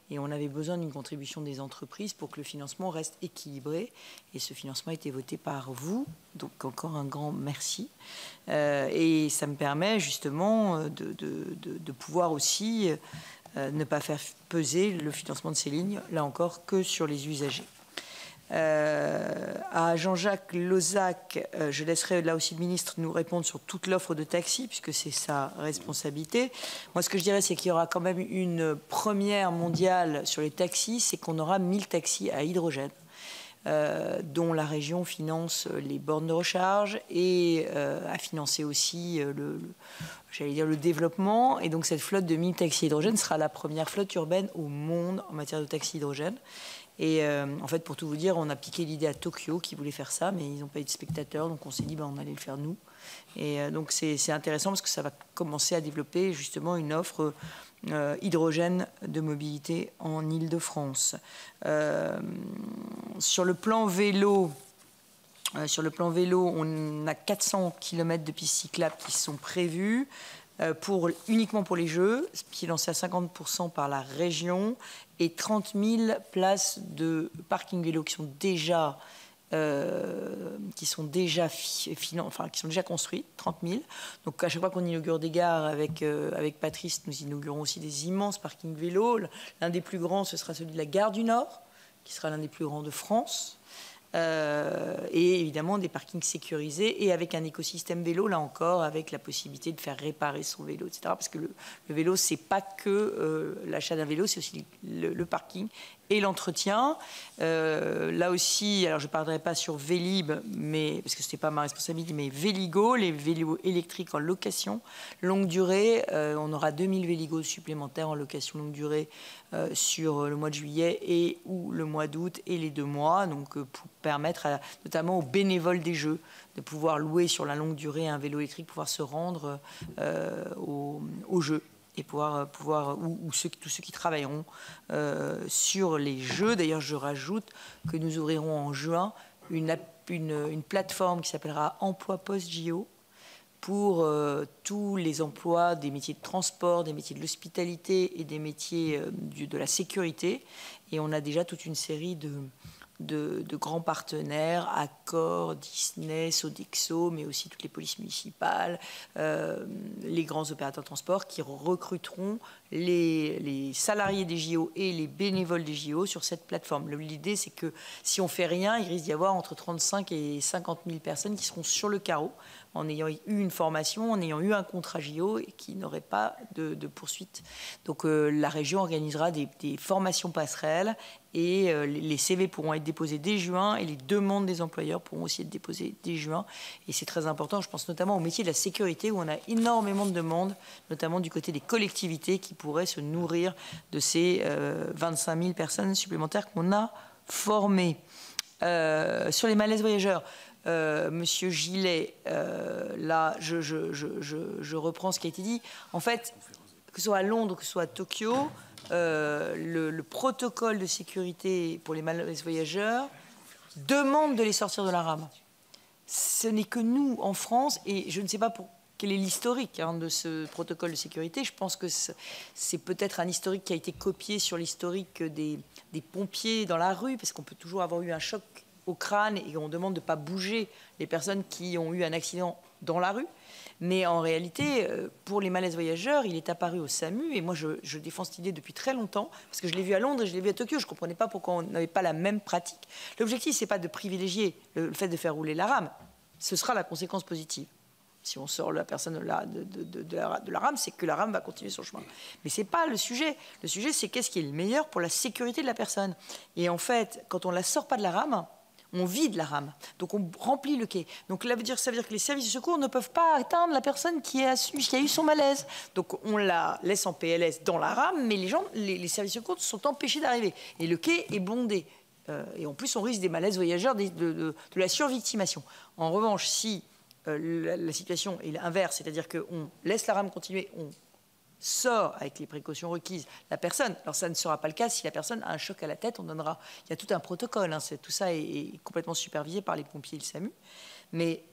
Et on avait besoin d'une contribution des entreprises pour que le financement reste équilibré. Et ce financement a été voté par vous, donc encore un grand merci. Et ça me permet justement de pouvoir aussi ne pas faire peser le financement de ces lignes, là encore, que sur les usagers. À Jean-Jacques Lozach, je laisserai là aussi le ministre nous répondre sur toute l'offre de taxis, puisque c'est sa responsabilité. Moi, ce que je dirais, c'est qu'il y aura quand même une première mondiale sur les taxis, c'est qu'on aura 1000 taxis à hydrogène, dont la région finance les bornes de recharge et a financé aussi le développement. Et donc cette flotte de 1000 taxis hydrogène sera la première flotte urbaine au monde en matière de taxis hydrogène. Et en fait, pour tout vous dire, on a piqué l'idée à Tokyo qui voulait faire ça, mais ils n'ont pas eu de spectateurs, donc on s'est dit on allait le faire nous. Et donc c'est intéressant parce que ça va commencer à développer justement une offre hydrogène de mobilité en Île-de-France. Sur le plan vélo, on a 400 km de pistes cyclables qui sont prévues. Uniquement pour les Jeux, qui est lancé à 50% par la région, et 30 000 places de parking vélo qui sont déjà construites, 30 000. Donc à chaque fois qu'on inaugure des gares avec Patrice, nous inaugurons aussi des immenses parkings vélo. L'un des plus grands, ce sera celui de la Gare du Nord, qui sera l'un des plus grands de France. Et évidemment des parkings sécurisés et avec un écosystème vélo, là encore, avec la possibilité de faire réparer son vélo, etc. Parce que le vélo, c'est pas que l'achat d'un vélo, c'est aussi le parking et l'entretien. Là aussi, alors je ne parlerai pas sur Vélib, parce que ce n'était pas ma responsabilité, mais Véligo, les vélos électriques en location longue durée. On aura 2000 Véligo supplémentaires en location longue durée sur le mois de juillet et ou le mois d'août et les 2 mois, donc pour permettre notamment aux bénévoles des Jeux de pouvoir louer sur la longue durée un vélo électrique, pouvoir se rendre aux Jeux et tous ceux qui travailleront sur les Jeux. D'ailleurs, je rajoute que nous ouvrirons en juin une plateforme qui s'appellera Emploi Post-JO, pour tous les emplois des métiers de transport, des métiers de l'hospitalité et des métiers de la sécurité. Et on a déjà toute une série de grands partenaires, Accor, Disney, Sodexo, mais aussi toutes les polices municipales, les grands opérateurs de transport qui recruteront les salariés des JO et les bénévoles des JO sur cette plateforme. L'idée, c'est que si on ne fait rien, il risque d'y avoir entre 35 et 50 000 personnes qui seront sur le carreau en ayant eu une formation, en ayant eu un contrat JO et qui n'auraient pas de poursuite. Donc la région organisera des formations passerelles et les CV pourront être déposés dès juin et les demandes des employeurs pourront aussi être déposées dès juin. Et c'est très important, je pense notamment au métier de la sécurité où on a énormément de demandes, notamment du côté des collectivités qui pourraient se nourrir de ces 25 000 personnes supplémentaires qu'on a formées. Sur les malaises voyageurs, Monsieur Gillet, là, je reprends ce qui a été dit. En fait, que ce soit à Londres, que ce soit à Tokyo, le protocole de sécurité pour les malaises voyageurs demande de les sortir de la rame. Ce n'est que nous, en France, et je ne sais pas quel est l'historique de ce protocole de sécurité. Je pense que c'est peut-être un historique qui a été copié sur l'historique des pompiers dans la rue, parce qu'on peut toujours avoir eu un choc au crâne et on demande de ne pas bouger les personnes qui ont eu un accident dans la rue. Mais en réalité, pour les malaises voyageurs, il est apparu au SAMU, et moi je défends cette idée depuis très longtemps, parce que je l'ai vu à Londres et je l'ai vu à Tokyo, je ne comprenais pas pourquoi on n'avait pas la même pratique. L'objectif, ce n'est pas de privilégier le fait de faire rouler la rame, ce sera la conséquence positive. Si on sort la personne de la rame, c'est que la rame va continuer son chemin. Mais ce n'est pas le sujet. Le sujet, c'est qu'est-ce qui est le meilleur pour la sécurité de la personne. Et en fait, quand on ne la sort pas de la rame, on vide la rame, donc on remplit le quai. Donc ça veut dire que les services de secours ne peuvent pas atteindre la personne qui a eu son malaise. Donc on la laisse en PLS dans la rame, mais les services de secours sont empêchés d'arriver. Et le quai est bondé. Et en plus, on risque des malaises voyageurs, de la survictimation. En revanche, si la situation est inverse, c'est-à-dire qu'on laisse la rame continuer, on sort avec les précautions requises la personne. Alors ça ne sera pas le cas si la personne a un choc à la tête, on donnera. Il y a tout un protocole, tout ça est complètement supervisé par les pompiers et le SAMU. Mais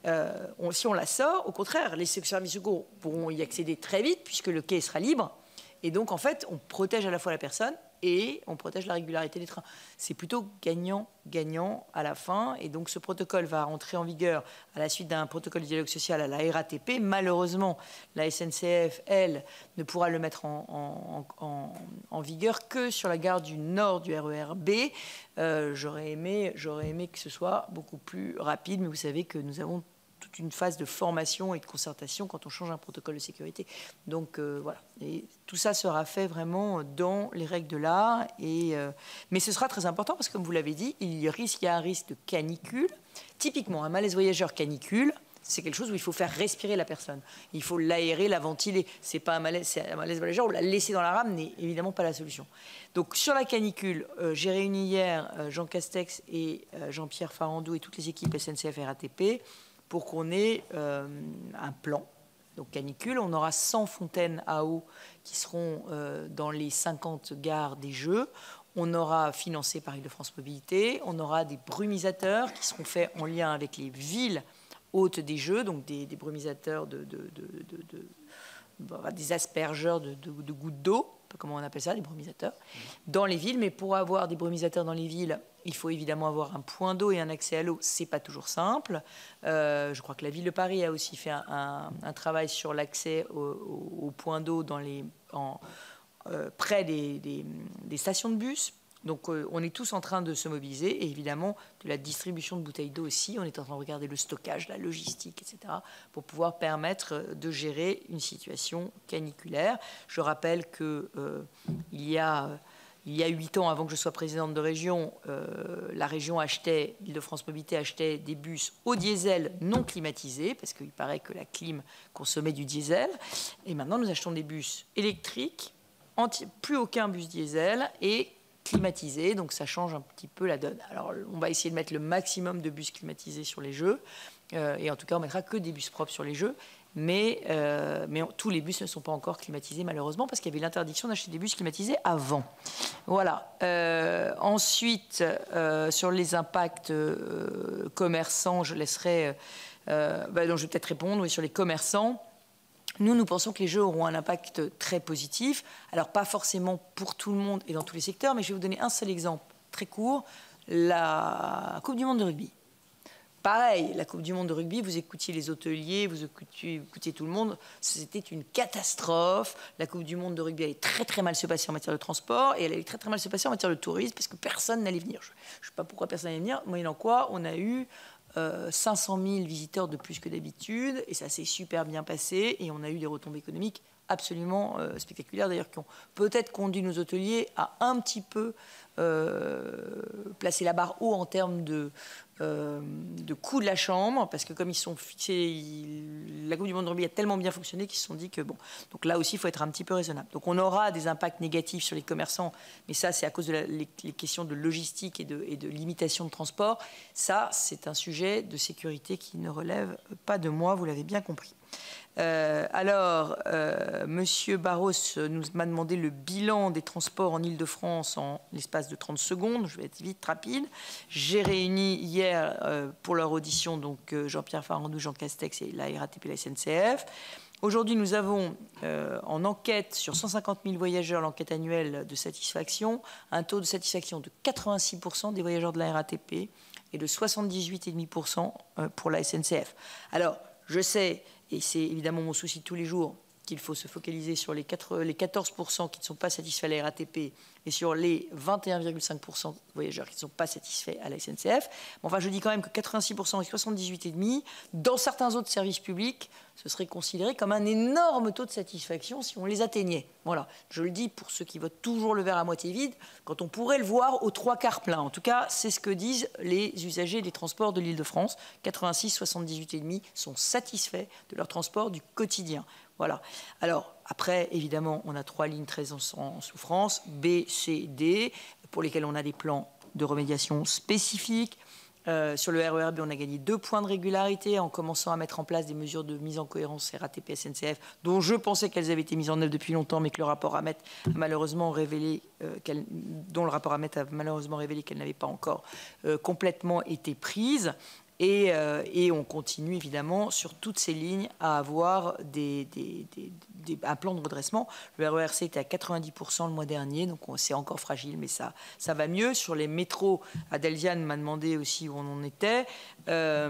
si on la sort, au contraire, les services de secours pourront y accéder très vite puisque le quai sera libre. Et donc en fait, on protège à la fois la personne et on protège la régularité des trains. C'est plutôt gagnant-gagnant à la fin. Et donc ce protocole va entrer en vigueur à la suite d'un protocole de dialogue social à la RATP. Malheureusement, la SNCF, elle, ne pourra le mettre en vigueur que sur la gare du Nord du RER B. J'aurais aimé que ce soit beaucoup plus rapide, mais vous savez que nous avons toute une phase de formation et de concertation quand on change un protocole de sécurité. Donc voilà. Et tout ça sera fait vraiment dans les règles de l'art. Mais ce sera très important parce que, comme vous l'avez dit, il y a un risque de canicule. Typiquement, un malaise voyageur canicule, c'est quelque chose où il faut faire respirer la personne. Il faut l'aérer, la ventiler. C'est pas un malaise voyageur où la laisser dans la rame n'est évidemment pas la solution. Donc sur la canicule, j'ai réuni hier Jean Castex et Jean-Pierre Farandou et toutes les équipes SNCF RATP pour qu'on ait un plan. Donc canicule, on aura 100 fontaines à eau qui seront dans les 50 gares des Jeux. On aura financé par Île-de-France Mobilité. On aura des brumisateurs qui seront faits en lien avec les villes hôtes des Jeux, donc des brumisateurs, des aspergeurs de gouttes d'eau, comment on appelle ça, des brumisateurs, dans les villes. Mais pour avoir des brumisateurs dans les villes, il faut évidemment avoir un point d'eau et un accès à l'eau. C'est pas toujours simple. Je crois que la ville de Paris a aussi fait un travail sur l'accès au point d'eau près des stations de bus. Donc on est tous en train de se mobiliser et évidemment de la distribution de bouteilles d'eau aussi. On est en train de regarder le stockage, la logistique, etc. pour pouvoir permettre de gérer une situation caniculaire. Je rappelle que il y a 8 ans, avant que je sois présidente de région, la région achetait, Île-de-France Mobilité achetait des bus au diesel non climatisés, parce qu'il paraît que la clim consommait du diesel. Et maintenant, nous achetons des bus électriques, plus aucun bus diesel, et climatisés, donc ça change un petit peu la donne. Alors, on va essayer de mettre le maximum de bus climatisés sur les Jeux, et en tout cas, on mettra que des bus propres sur les Jeux. Mais tous les bus ne sont pas encore climatisés, malheureusement, parce qu'il y avait l'interdiction d'acheter des bus climatisés avant. Voilà. Ensuite, sur les impacts commerçants, je laisserai dont je vais peut-être répondre, oui, sur les commerçants. Nous pensons que les Jeux auront un impact très positif. Alors, pas forcément pour tout le monde et dans tous les secteurs, mais je vais vous donner un seul exemple très court, la Coupe du Monde de rugby. Pareil, la Coupe du Monde de rugby, vous écoutiez les hôteliers, vous écoutiez tout le monde, c'était une catastrophe. La Coupe du Monde de rugby allait très très mal se passer en matière de transport et elle allait très très mal se passer en matière de tourisme parce que personne n'allait venir. Je ne sais pas pourquoi personne n'allait venir, moyennant quoi on a eu 500 000 visiteurs de plus que d'habitude et ça s'est super bien passé et on a eu des retombées économiques absolument spectaculaires d'ailleurs qui ont peut-être conduit nos hôteliers à un petit peu placer la barre haut en termes de coût de la chambre, parce que comme ils sont fixés, la Coupe du Monde de rugby a tellement bien fonctionné qu'ils se sont dit que bon, donc là aussi il faut être un petit peu raisonnable. Donc on aura des impacts négatifs sur les commerçants, mais ça c'est à cause de les questions de logistique et de limitation de transport. Ça c'est un sujet de sécurité qui ne relève pas de moi, vous l'avez bien compris. Monsieur Barros m'a demandé le bilan des transports en Ile-de-France en l'espace de 30 secondes. Je vais être vite, rapide. J'ai réuni hier pour leur audition donc Jean-Pierre Farandou, Jean Castex et la RATP et la SNCF. Aujourd'hui, nous avons en enquête sur 150 000 voyageurs, l'enquête annuelle de satisfaction, un taux de satisfaction de 86% des voyageurs de la RATP et de 78,5% pour la SNCF. Alors, je sais, et c'est évidemment mon souci de tous les jours, qu'il faut se focaliser sur les 14% qui ne sont pas satisfaits à la RATP et sur les 21,5% de voyageurs qui ne sont pas satisfaits à la SNCF. Enfin, je dis quand même que 86% et 78,5%, dans certains autres services publics, ce serait considéré comme un énorme taux de satisfaction si on les atteignait. Voilà, je le dis pour ceux qui votent toujours le verre à moitié vide, quand on pourrait le voir aux 3/4 plein. En tout cas, c'est ce que disent les usagers des transports de l'Île-de-France. 86, 78,5% sont satisfaits de leur transport du quotidien. Voilà. Alors, après, évidemment, on a 3 lignes très en souffrance, B, C, D, pour lesquelles on a des plans de remédiation spécifiques. Sur le RER B, on a gagné 2 points de régularité en commençant à mettre en place des mesures de mise en cohérence RATP SNCF, dont je pensais qu'elles avaient été mises en œuvre depuis longtemps, mais que le rapport Hamet a malheureusement révélé qu'elles n'avaient pas encore complètement été prises. Et on continue évidemment sur toutes ces lignes à avoir un plan de redressement. Le RERC était à 90% le mois dernier, donc c'est encore fragile, mais ça va mieux. Sur les métros, Adelziane m'a demandé aussi où on en était. Là,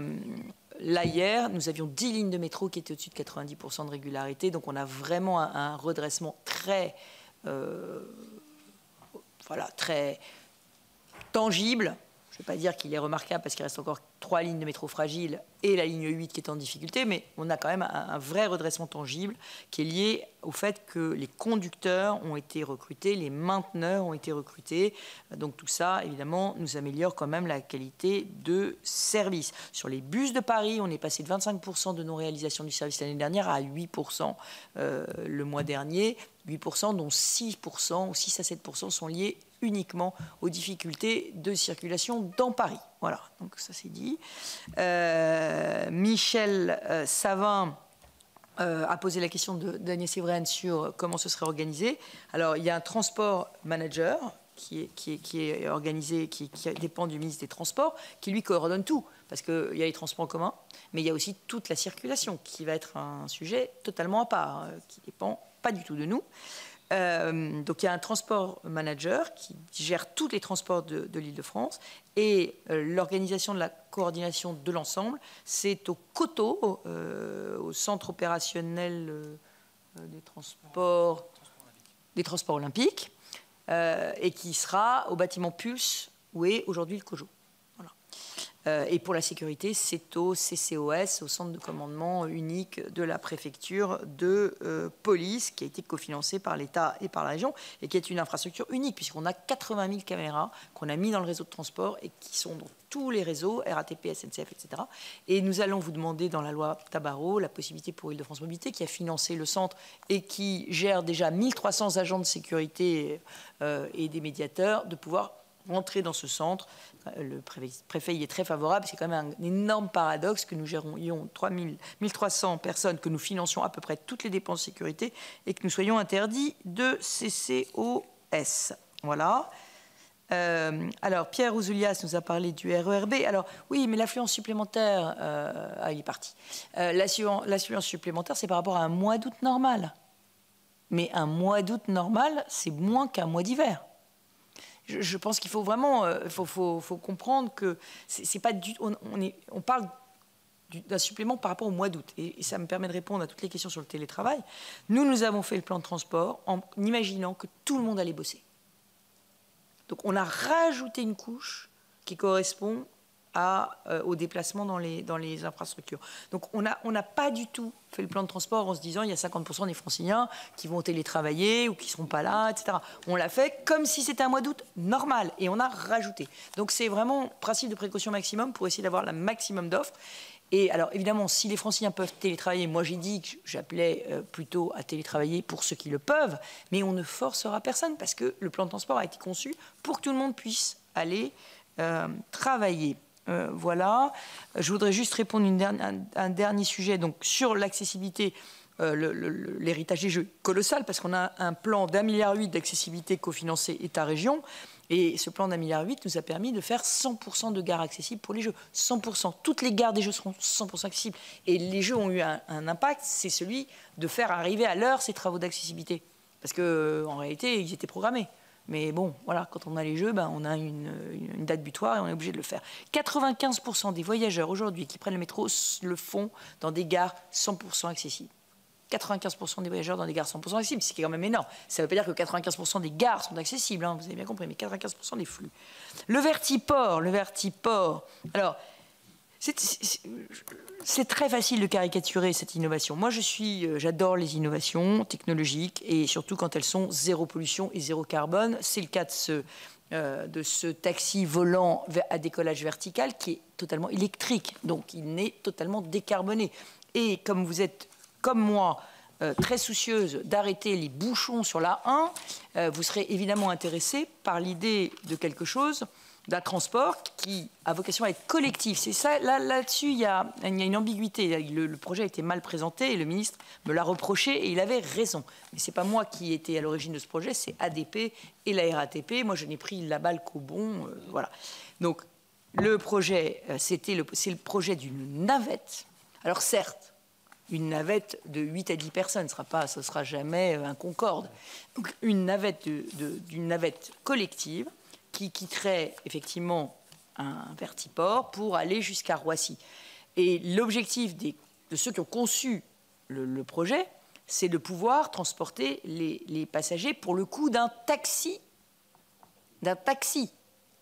hier, nous avions 10 lignes de métro qui étaient au-dessus de 90% de régularité, donc on a vraiment un redressement très tangible. Je ne vais pas dire qu'il est remarquable parce qu'il reste encore 3 lignes de métro fragiles et la ligne 8 qui est en difficulté, mais on a quand même un vrai redressement tangible qui est lié au fait que les conducteurs ont été recrutés, les mainteneurs ont été recrutés. Donc tout ça, évidemment, nous améliore quand même la qualité de service. Sur les bus de Paris, on est passé de 25% de non-réalisation du service l'année dernière à 8% le mois dernier. 8%, dont 6% ou 6 à 7% sont liés uniquement aux difficultés de circulation dans Paris. Voilà, donc ça c'est dit. Michel Savin a posé la question d'Agnès Evren sur comment ce serait organisé. Alors, il y a un transport manager qui est organisé, qui dépend du ministre des Transports, qui lui coordonne tout, parce qu'il y a les transports en commun, mais il y a aussi toute la circulation, qui va être un sujet totalement à part, qui ne dépend pas du tout de nous. Donc il y a un transport manager qui gère tous les transports de l'Île-de-France et l'organisation de la coordination de l'ensemble, c'est au COTO, au Centre opérationnel des transports olympiques, et qui sera au bâtiment Pulse où est aujourd'hui le COJO. Et pour la sécurité, c'est au CCOS, au centre de commandement unique de la préfecture de police, qui a été cofinancé par l'État et par la région, et qui est une infrastructure unique, puisqu'on a 80 000 caméras qu'on a mis dans le réseau de transport et qui sont dans tous les réseaux, RATP, SNCF, etc. Et nous allons vous demander, dans la loi Tabarot, la possibilité pour Île-de-France Mobilité, qui a financé le centre et qui gère déjà 1300 agents de sécurité et des médiateurs, de pouvoir rentrer dans ce centre. Le préfet y est très favorable. C'est quand même un énorme paradoxe que nous gérions 1300 personnes, que nous financions à peu près toutes les dépenses de sécurité et que nous soyons interdits de CCOS. Voilà. Alors, Pierre Ouzoulias nous a parlé du RERB. Alors, oui, mais l'affluence supplémentaire, il est parti. L'affluence supplémentaire, c'est par rapport à un mois d'août normal. Mais un mois d'août normal, c'est moins qu'un mois d'hiver. Je pense qu'il faut vraiment faut comprendre que c'est pas du on parle d'un supplément par rapport au mois d'août. Et ça me permet de répondre à toutes les questions sur le télétravail. Nous avons fait le plan de transport en imaginant que tout le monde allait bosser. Donc on a rajouté une couche qui correspond au déplacement dans les infrastructures. Donc on n'a pas du tout fait le plan de transport en se disant il y a 50% des Franciliens qui vont télétravailler ou qui ne seront pas là, etc. On l'a fait comme si c'était un mois d'août normal et on a rajouté. Donc c'est vraiment principe de précaution maximum pour essayer d'avoir le maximum d'offres. Et alors évidemment, si les Franciliens peuvent télétravailler, moi j'ai dit que j'appelais plutôt à télétravailler pour ceux qui le peuvent, mais on ne forcera personne parce que le plan de transport a été conçu pour que tout le monde puisse aller travailler. Voilà. Je voudrais juste répondre à un dernier sujet. Donc sur l'accessibilité, l'héritage des Jeux, colossal, parce qu'on a un plan d'1,8 milliard d'accessibilité cofinancé État-région. Et ce plan d'1,8 milliard nous a permis de faire 100% de gares accessibles pour les Jeux. 100%. Toutes les gares des Jeux seront 100% accessibles. Et les Jeux ont eu un impact, c'est celui de faire arriver à l'heure ces travaux d'accessibilité. Parce qu'en réalité, ils étaient programmés. Mais bon, voilà, quand on a les Jeux, on a une date butoir et on est obligé de le faire. 95% des voyageurs aujourd'hui qui prennent le métro le font dans des gares 100% accessibles. 95% des voyageurs dans des gares 100% accessibles, ce qui est quand même énorme. Ça ne veut pas dire que 95% des gares sont accessibles, hein, vous avez bien compris, mais 95% des flux. Le vertiport. Alors, c'est très facile de caricaturer cette innovation. Moi, j'adore les innovations technologiques et surtout quand elles sont zéro pollution et zéro carbone. C'est le cas de ce taxi volant à décollage vertical qui est totalement électrique, donc il est totalement décarboné. Et comme vous êtes, comme moi, très soucieuse d'arrêter les bouchons sur la 1, vous serez évidemment intéressé par l'idée de quelque chose, d'un transport qui a vocation à être collectif. C'est ça, là-dessus, il y a une ambiguïté. Le projet a été mal présenté et le ministre me l'a reproché et il avait raison. Mais ce n'est pas moi qui étais à l'origine de ce projet, c'est ADP et la RATP. Moi, je n'ai pris la balle qu'au bon. Voilà. Donc, le projet, c'est le projet d'une navette. Alors, certes, une navette de 8 à 10 personnes, ce ne sera jamais un Concorde. Donc, une navette d'une navette collective qui quitterait effectivement un vertiport pour aller jusqu'à Roissy. Et l'objectif de ceux qui ont conçu le projet, c'est de pouvoir transporter les passagers pour le coût d'un taxi.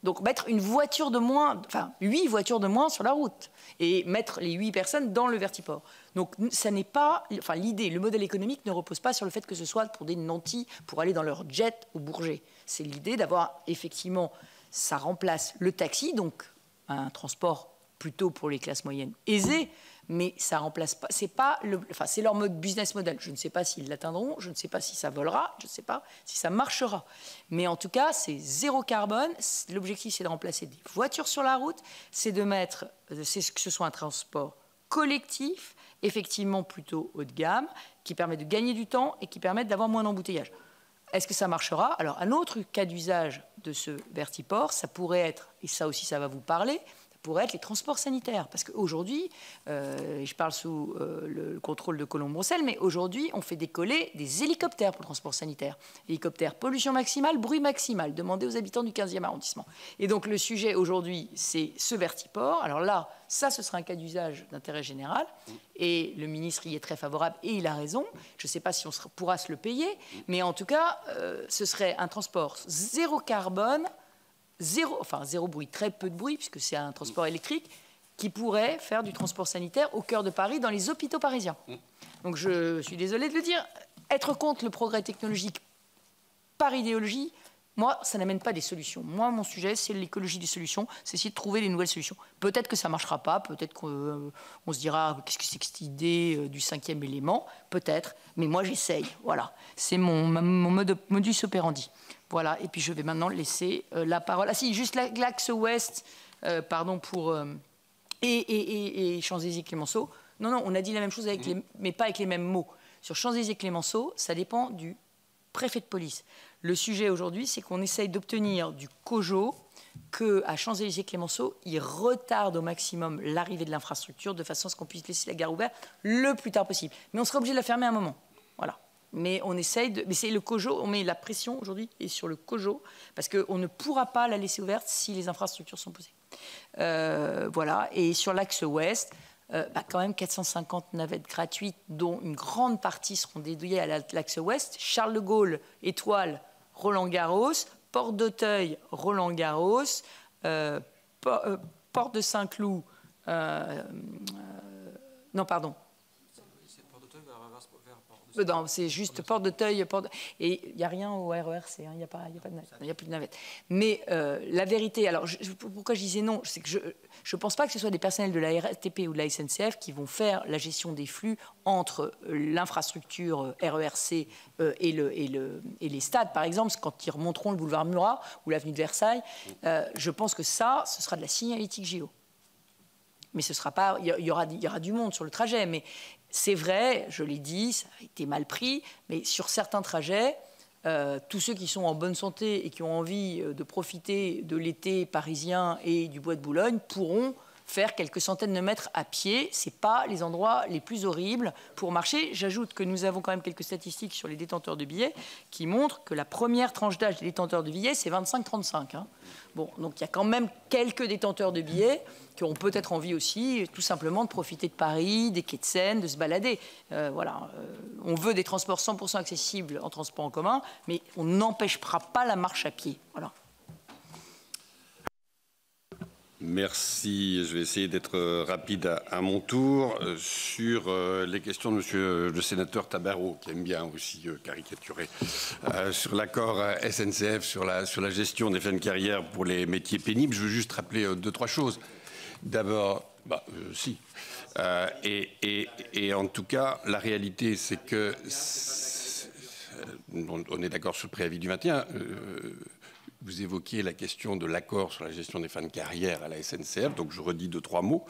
Donc mettre une voiture de moins, enfin 8 voitures de moins sur la route et mettre les 8 personnes dans le vertiport. Donc ça n'est pas, enfin l'idée, le modèle économique ne repose pas sur le fait que ce soit pour des nantis pour aller dans leur jet au Bourget. C'est l'idée d'avoir effectivement, ça remplace le taxi, donc un transport plutôt pour les classes moyennes aisées, mais ça remplace pas, c'est leur mode business model. Je ne sais pas s'ils l'atteindront, je ne sais pas si ça volera, je ne sais pas si ça marchera. Mais en tout cas, c'est zéro carbone. L'objectif, c'est de remplacer des voitures sur la route, c'est que ce soit un transport collectif, effectivement plutôt haut de gamme, qui permet de gagner du temps et qui permet d'avoir moins d'embouteillages. Est-ce que ça marchera? Alors, un autre cas d'usage de ce vertiport, ça pourrait être, et ça aussi ça va vous parler, pourrait être les transports sanitaires. Parce qu'aujourd'hui, je parle sous le contrôle de Colombe-Roussel, mais aujourd'hui, on fait décoller des hélicoptères pour le transport sanitaire. Hélicoptères, pollution maximale, bruit maximal, demandé aux habitants du 15e arrondissement. Et donc, le sujet aujourd'hui, c'est ce vertiport. Alors là, ça, ce sera un cas d'usage d'intérêt général. Et le ministre y est très favorable, et il a raison. Je ne sais pas si on pourra se le payer, mais en tout cas, ce serait un transport zéro carbone, zéro bruit, très peu de bruit, puisque c'est un transport électrique, qui pourrait faire du transport sanitaire au cœur de Paris, dans les hôpitaux parisiens. Donc je suis désolée de le dire, être contre le progrès technologique par idéologie, moi, ça n'amène pas des solutions. Moi, mon sujet, c'est l'écologie des solutions, c'est essayer de trouver des nouvelles solutions. Peut-être que ça ne marchera pas, peut-être qu'on se dira, qu'est-ce que c'est que cette idée du 5e élément, peut-être, mais moi, j'essaye, voilà. C'est mon modus operandi. Voilà, et puis je vais maintenant laisser la parole. Ah si, juste l'axe ouest, pardon, pour... et Champs-Élysées-Clémenceau. Non, on a dit la même chose, mais pas avec les mêmes mots. Sur Champs-Élysées-Clémenceau, ça dépend du préfet de police. Le sujet aujourd'hui, c'est qu'on essaye d'obtenir du COJO qu'à Champs-Élysées-Clémenceau, il retarde au maximum l'arrivée de l'infrastructure de façon à ce qu'on puisse laisser la gare ouverte le plus tard possible. Mais on sera obligé de la fermer à un moment. Voilà. Mais on essaye de... Mais c'est le COJO, on met la pression aujourd'hui et sur le COJO, parce qu'on ne pourra pas la laisser ouverte si les infrastructures sont posées. Voilà. Et sur l'axe ouest, quand même 450 navettes gratuites, dont une grande partie seront dédiées à l'axe ouest. Charles de Gaulle, Étoile, Roland-Garros, Porte d'Auteuil, Roland-Garros, Porte de Saint-Cloud, non, pardon. Non, c'est juste Porte d'Auteuil, et il n'y a rien au RERC, il n'y a plus de navette. Mais la vérité, alors pourquoi je disais non, c'est que je ne pense pas que ce soit des personnels de la RATP ou de la SNCF qui vont faire la gestion des flux entre l'infrastructure RERC et les stades, par exemple, quand ils remonteront le boulevard Murat ou l'avenue de Versailles. Je pense que ça, ce sera de la signalétique JO. Mais ce sera pas, il y aura du monde sur le trajet, mais c'est vrai, je l'ai dit, ça a été mal pris, mais sur certains trajets, tous ceux qui sont en bonne santé et qui ont envie de profiter de l'été parisien et du bois de Boulogne pourront faire quelques centaines de mètres à pied. Ce n'est pas les endroits les plus horribles pour marcher. J'ajoute que nous avons quand même quelques statistiques sur les détenteurs de billets qui montrent que la première tranche d'âge des détenteurs de billets, c'est 25-35. Hein. Bon, donc il y a quand même quelques détenteurs de billets qui ont peut-être envie aussi, tout simplement, de profiter de Paris, des quais de Seine, de se balader. Voilà. On veut des transports 100% accessibles en transport en commun, mais on n'empêchera pas la marche à pied. Voilà. Merci. Je vais essayer d'être rapide à mon tour sur les questions de monsieur le sénateur Tabarot, qui aime bien aussi caricaturer, sur l'accord SNCF, sur la gestion des fins de carrière pour les métiers pénibles. Je veux juste rappeler deux, trois choses. D'abord, et en tout cas, la réalité, c'est que on est d'accord sur le préavis du 21. Vous évoquiez la question de l'accord sur la gestion des fins de carrière à la SNCF, donc je redis deux, trois mots.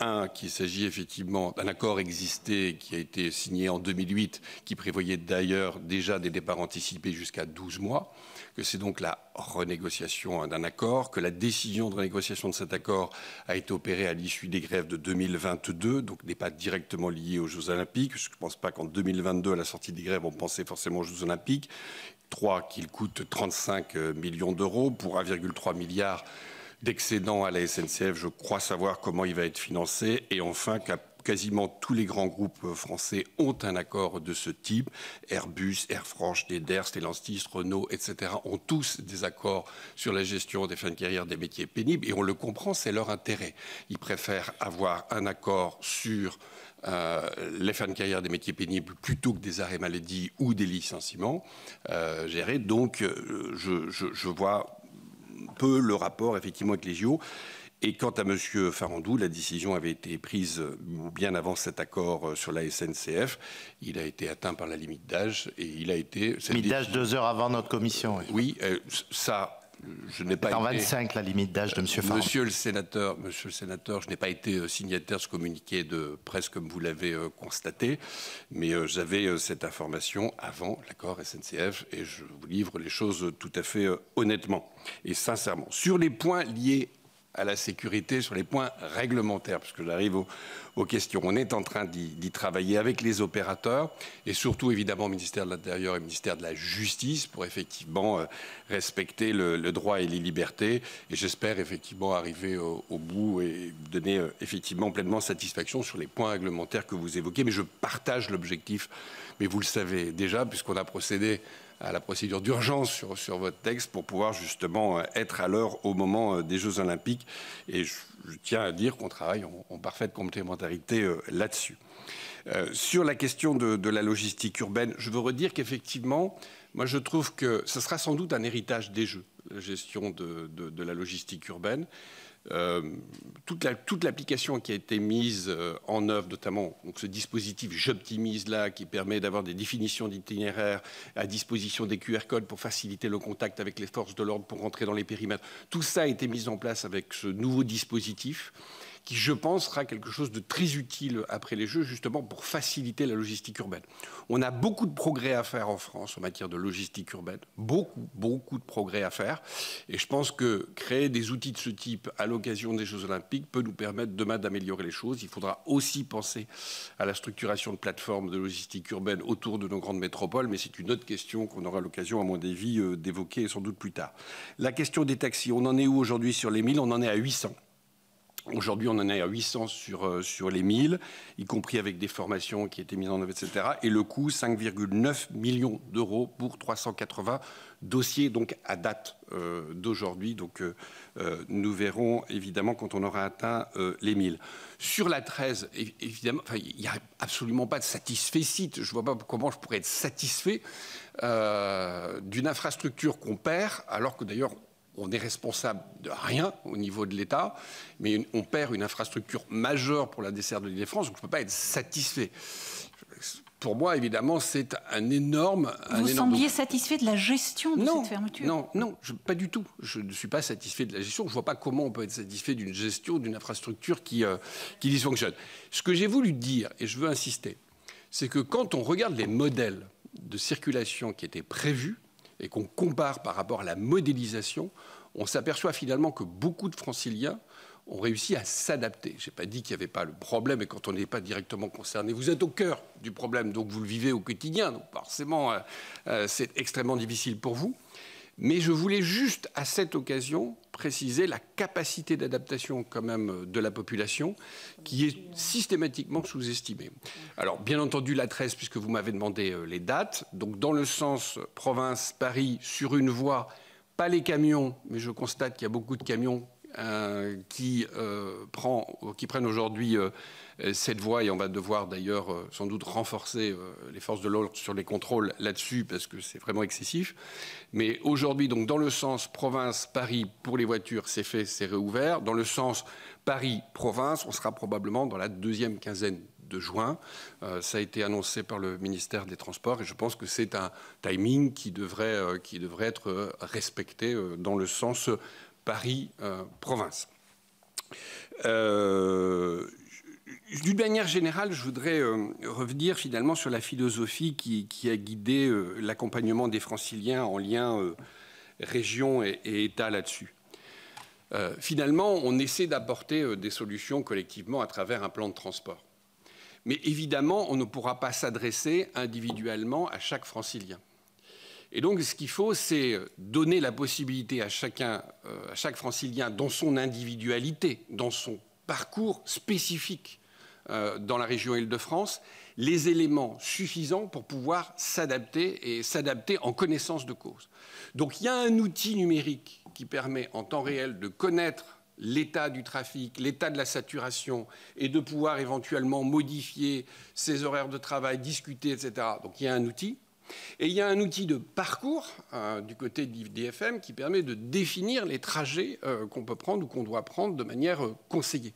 Un, qu'il s'agit effectivement d'un accord existé qui a été signé en 2008, qui prévoyait d'ailleurs déjà des départs anticipés jusqu'à 12 mois, que c'est donc la renégociation d'un accord, que la décision de renégociation de cet accord a été opérée à l'issue des grèves de 2022, donc n'est pas directement liée aux Jeux Olympiques. Je ne pense pas qu'en 2022, à la sortie des grèves, on pensait forcément aux Jeux Olympiques. 3, qu'il coûte 35 millions d'euros pour 1,3 milliard d'excédent à la SNCF. Je crois savoir comment il va être financé. Et enfin, quasiment tous les grands groupes français ont un accord de ce type. Airbus, Air France, Schneider, Stellantis, Renault, etc. ont tous des accords sur la gestion des fins de carrière des métiers pénibles. Et on le comprend, c'est leur intérêt. Ils préfèrent avoir un accord sur les fins de carrière des métiers pénibles plutôt que des arrêts maladie ou des licenciements gérés. Donc, je vois peu le rapport effectivement avec les JO. Et quant à M. Farandou, la décision avait été prise bien avant cet accord sur la SNCF. Il a été atteint par la limite d'âge et il a été... Limite d'âge 2 heures avant notre commission. Oui, ça... Je n'ai pas été... en 25, la limite d'âge de M. Farandou. Monsieur le sénateur, je n'ai pas été signataire de ce communiqué de presse comme vous l'avez constaté, mais j'avais cette information avant l'accord SNCF et je vous livre les choses tout à fait honnêtement et sincèrement. Sur les points liés à la sécurité, sur les points réglementaires, parce que j'arrive aux questions. On est en train d'y travailler avec les opérateurs et surtout, évidemment, au ministère de l'Intérieur et au ministère de la Justice pour effectivement respecter le droit et les libertés. Et j'espère effectivement arriver au bout et donner effectivement pleinement satisfaction sur les points réglementaires que vous évoquez. Mais je partage l'objectif, mais vous le savez déjà, puisqu'on a procédé à la procédure d'urgence sur votre texte pour pouvoir justement être à l'heure au moment des Jeux Olympiques. Et je tiens à dire qu'on travaille en parfaite complémentarité là-dessus. Sur la question de la logistique urbaine, je veux redire qu'effectivement, moi je trouve que ce sera sans doute un héritage des Jeux, la gestion de la logistique urbaine. Toute l'application qui a été mise en œuvre, notamment donc ce dispositif J'optimise là, qui permet d'avoir des définitions d'itinéraires à disposition des QR codes pour faciliter le contact avec les forces de l'ordre pour rentrer dans les périmètres. Tout ça a été mis en place avec ce nouveau dispositif qui, je pense, sera quelque chose de très utile après les Jeux, justement pour faciliter la logistique urbaine. On a beaucoup de progrès à faire en France en matière de logistique urbaine, beaucoup de progrès à faire, et je pense que créer des outils de ce type à l'occasion des Jeux Olympiques peut nous permettre demain d'améliorer les choses. Il faudra aussi penser à la structuration de plateformes de logistique urbaine autour de nos grandes métropoles, mais c'est une autre question qu'on aura l'occasion, à mon avis, d'évoquer sans doute plus tard. La question des taxis, on en est où aujourd'hui sur les 1000? On en est à 800. Aujourd'hui, on en est à 800 sur les 1000, y compris avec des formations qui étaient mises en œuvre, etc. Et le coût, 5,9 millions d'euros pour 380 dossiers, donc à date d'aujourd'hui. Donc nous verrons évidemment quand on aura atteint les 1000. Sur la 13, évidemment, il n'y a absolument pas de satisfecit. Je ne vois pas comment je pourrais être satisfait d'une infrastructure qu'on perd, alors que d'ailleurs, on est responsable de rien au niveau de l'État, mais on perd une infrastructure majeure pour la desserte de l'Île-de-France, donc je ne peux pas être satisfait. Pour moi, évidemment, c'est un énorme... Vous sembliez satisfait de la gestion de cette fermeture? Non, pas du tout. Je ne suis pas satisfait de la gestion. Je ne vois pas comment on peut être satisfait d'une gestion d'une infrastructure qui dysfonctionne. Ce que j'ai voulu dire, et je veux insister, c'est que quand on regarde les modèles de circulation qui étaient prévus, et qu'on compare par rapport à la modélisation, on s'aperçoit finalement que beaucoup de Franciliens ont réussi à s'adapter. Je n'ai pas dit qu'il n'y avait pas le problème, et quand on n'est pas directement concerné, vous êtes au cœur du problème, donc vous le vivez au quotidien, donc forcément c'est extrêmement difficile pour vous. Mais je voulais juste, à cette occasion, préciser la capacité d'adaptation quand même de la population, qui est systématiquement sous-estimée. Alors, bien entendu, la 13, puisque vous m'avez demandé les dates, donc dans le sens province-Paris, sur une voie, pas les camions, mais je constate qu'il y a beaucoup de camions qui prennent aujourd'hui cette voie, et on va devoir d'ailleurs sans doute renforcer les forces de l'ordre sur les contrôles là-dessus parce que c'est vraiment excessif. Mais aujourd'hui, donc dans le sens province-Paris pour les voitures, c'est fait, c'est réouvert. Dans le sens Paris-Province, on sera probablement dans la deuxième quinzaine de juin. Ça a été annoncé par le ministère des Transports et je pense que c'est un timing qui devrait être respecté dans le sens Paris-Province. D'une manière générale, je voudrais revenir finalement sur la philosophie qui a guidé l'accompagnement des Franciliens en lien région et État là-dessus. Finalement, on essaie d'apporter des solutions collectivement à travers un plan de transport. Mais évidemment, on ne pourra pas s'adresser individuellement à chaque Francilien. Et donc, ce qu'il faut, c'est donner la possibilité à chaque Francilien, dans son individualité, dans son parcours spécifique dans la région Île-de-France, les éléments suffisants pour pouvoir s'adapter et s'adapter en connaissance de cause. Donc, il y a un outil numérique qui permet en temps réel de connaître l'état du trafic, l'état de la saturation et de pouvoir éventuellement modifier ses horaires de travail, discuter, etc. Donc, il y a un outil. Et il y a un outil de parcours du côté de l'IDFM qui permet de définir les trajets qu'on peut prendre ou qu'on doit prendre de manière conseillée.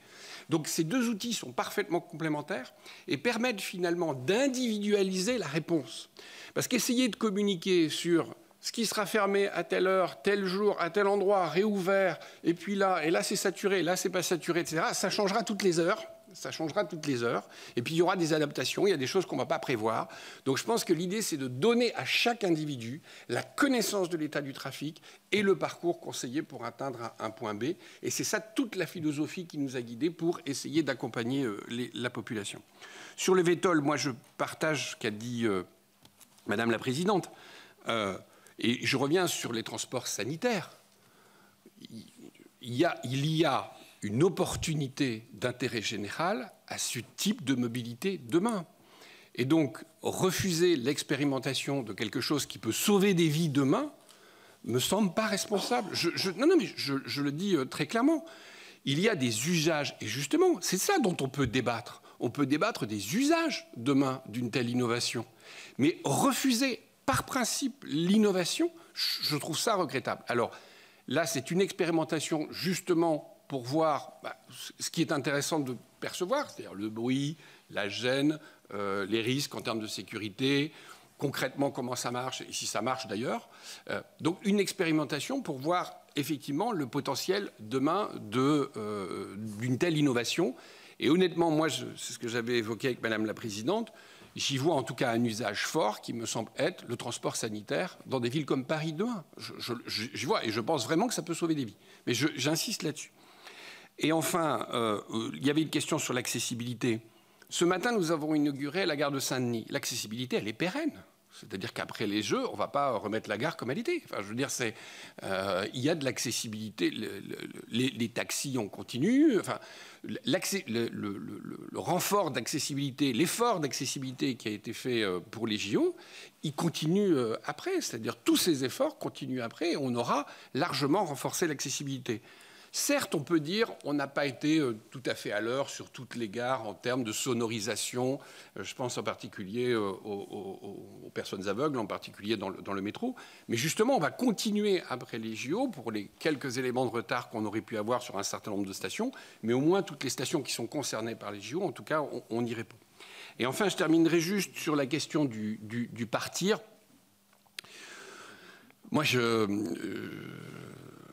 Donc ces deux outils sont parfaitement complémentaires et permettent finalement d'individualiser la réponse. Parce qu'essayer de communiquer sur ce qui sera fermé à telle heure, tel jour, à tel endroit, réouvert, et puis là, et là c'est saturé, là c'est pas saturé, etc., ça changera toutes les heures. Ça changera toutes les heures. Et puis, il y aura des adaptations. Il y a des choses qu'on ne va pas prévoir. Donc, je pense que l'idée, c'est de donner à chaque individu la connaissance de l'état du trafic et le parcours conseillé pour atteindre un point B. Et c'est ça toute la philosophie qui nous a guidés pour essayer d'accompagner la population. Sur le VTOL, moi, je partage ce qu'a dit Madame la Présidente. Et je reviens sur les transports sanitaires. Il y a une opportunité d'intérêt général à ce type de mobilité demain. Et donc, refuser l'expérimentation de quelque chose qui peut sauver des vies demain me semble pas responsable. Non, mais je le dis très clairement. Il y a des usages, et justement, c'est ça dont on peut débattre. On peut débattre des usages demain d'une telle innovation. Mais refuser par principe l'innovation, je trouve ça regrettable. Alors là, c'est une expérimentation justement pour voir ce qui est intéressant de percevoir, c'est-à-dire le bruit, la gêne, les risques en termes de sécurité, concrètement comment ça marche et si ça marche d'ailleurs. Donc une expérimentation pour voir effectivement le potentiel demain d'une telle innovation. Et honnêtement, moi, c'est ce que j'avais évoqué avec Madame la Présidente, j'y vois en tout cas un usage fort qui me semble être le transport sanitaire dans des villes comme Paris demain. Je vois et je pense vraiment que ça peut sauver des vies. Mais j'insiste là-dessus. Et enfin, il y avait une question sur l'accessibilité. Ce matin, nous avons inauguré la gare de Saint-Denis. L'accessibilité, elle est pérenne. C'est-à-dire qu'après les Jeux, on ne va pas remettre la gare comme elle était. Enfin, je veux dire, il y a de l'accessibilité. Les taxis, on continue. Enfin, le renfort d'accessibilité, l'effort d'accessibilité qui a été fait pour les JO, il continue après. C'est-à-dire tous ces efforts continuent après et on aura largement renforcé l'accessibilité. Certes, on peut dire qu'on n'a pas été tout à fait à l'heure sur toutes les gares en termes de sonorisation. Je pense en particulier aux personnes aveugles, en particulier dans le métro. Mais justement, on va continuer après les JO pour les quelques éléments de retard qu'on aurait pu avoir sur un certain nombre de stations. Mais au moins, toutes les stations qui sont concernées par les JO, en tout cas, on y répond. Et enfin, je terminerai juste sur la question du partir. Moi,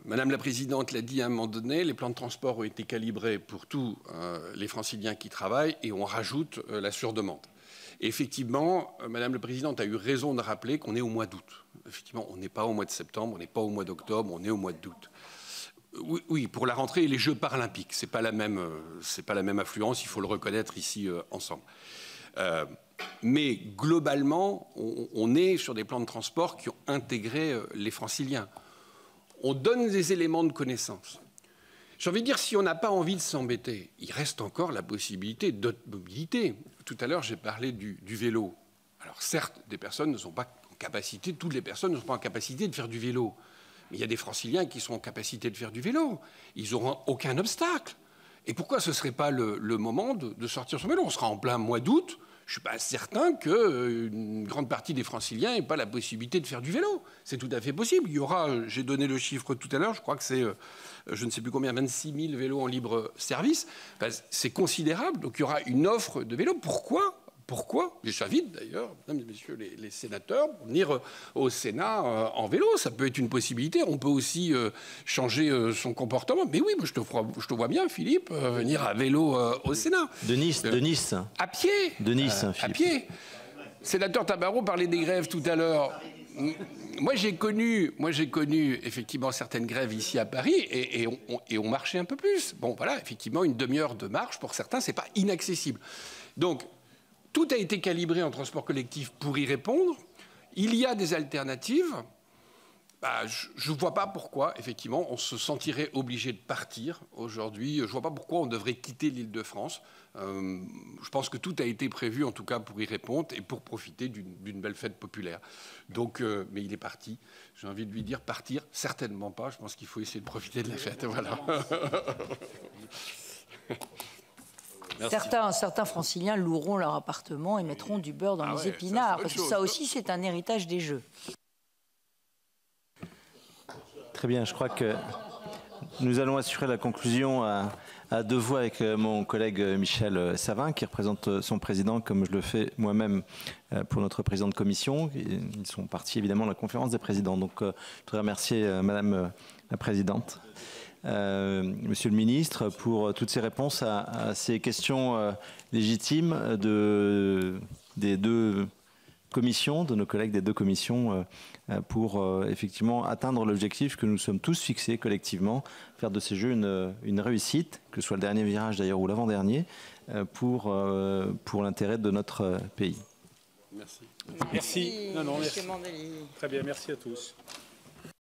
Madame la Présidente l'a dit à un moment donné, les plans de transport ont été calibrés pour tous les franciliens qui travaillent et on rajoute la surdemande. Et effectivement, Madame la Présidente a eu raison de rappeler qu'on est au mois d'août. Effectivement, on n'est pas au mois de septembre, on n'est pas au mois d'octobre, on est au mois d'août. Oui, pour la rentrée et les Jeux paralympiques, c'est pas la même affluence, il faut le reconnaître ici ensemble. Mais globalement, on est sur des plans de transport qui ont intégré les franciliens. On donne des éléments de connaissance. J'ai envie de dire, si on n'a pas envie de s'embêter, il reste encore la possibilité d'autres mobilités. Tout à l'heure, j'ai parlé du vélo. Alors certes, des personnes ne sont pas en capacité, toutes les personnes ne sont pas en capacité de faire du vélo. Mais il y a des franciliens qui sont en capacité de faire du vélo. Ils n'auront aucun obstacle. Et pourquoi ce ne serait pas le moment de sortir son vélo? On sera en plein mois d'août. Je ne suis pas certain qu'une grande partie des franciliens n'aient pas la possibilité de faire du vélo. C'est tout à fait possible. Il y aura, j'ai donné le chiffre tout à l'heure, je crois que c'est, je ne sais plus combien, 26 000 vélos en libre service. Enfin, c'est considérable. Donc il y aura une offre de vélos. Pourquoi je s'invite d'ailleurs, mesdames et messieurs les sénateurs, pour venir au Sénat en vélo. Ça peut être une possibilité. On peut aussi changer son comportement. Mais oui, je te vois bien, Philippe, venir à vélo au Sénat. De Nice. À pied. De Nice, à pied. Sénateur Tabarot parlait des grèves tout à l'heure. Moi, j'ai connu effectivement certaines grèves ici à Paris et on marchait un peu plus. Bon, voilà, effectivement, une demi-heure de marche, pour certains, c'est pas inaccessible. Donc, tout a été calibré en transport collectif pour y répondre. Il y a des alternatives. Je ne vois pas pourquoi, effectivement, on se sentirait obligé de partir aujourd'hui. Je ne vois pas pourquoi on devrait quitter l'Île-de-France. Je pense que tout a été prévu, en tout cas, pour y répondre et pour profiter d'une belle fête populaire. Donc, mais il est parti. J'ai envie de lui dire partir, certainement pas. Je pense qu'il faut essayer de profiter de la fête. Voilà. Certains franciliens loueront leur appartement et mettront du beurre dans les épinards. Parce que ça aussi, c'est un héritage des Jeux. Très bien, je crois que nous allons assurer la conclusion à deux voix avec mon collègue Michel Savin, qui représente son président, comme je le fais moi-même pour notre président de commission. Ils sont partis évidemment de la conférence des présidents. Donc je voudrais remercier Madame la Présidente. Monsieur le Ministre, pour toutes ces réponses à ces questions légitimes des deux commissions, de nos collègues des deux commissions, pour effectivement atteindre l'objectif que nous sommes tous fixés collectivement, faire de ces Jeux une réussite, que ce soit le dernier virage d'ailleurs ou l'avant-dernier, pour l'intérêt de notre pays. Merci. Merci. Très bien, merci à tous.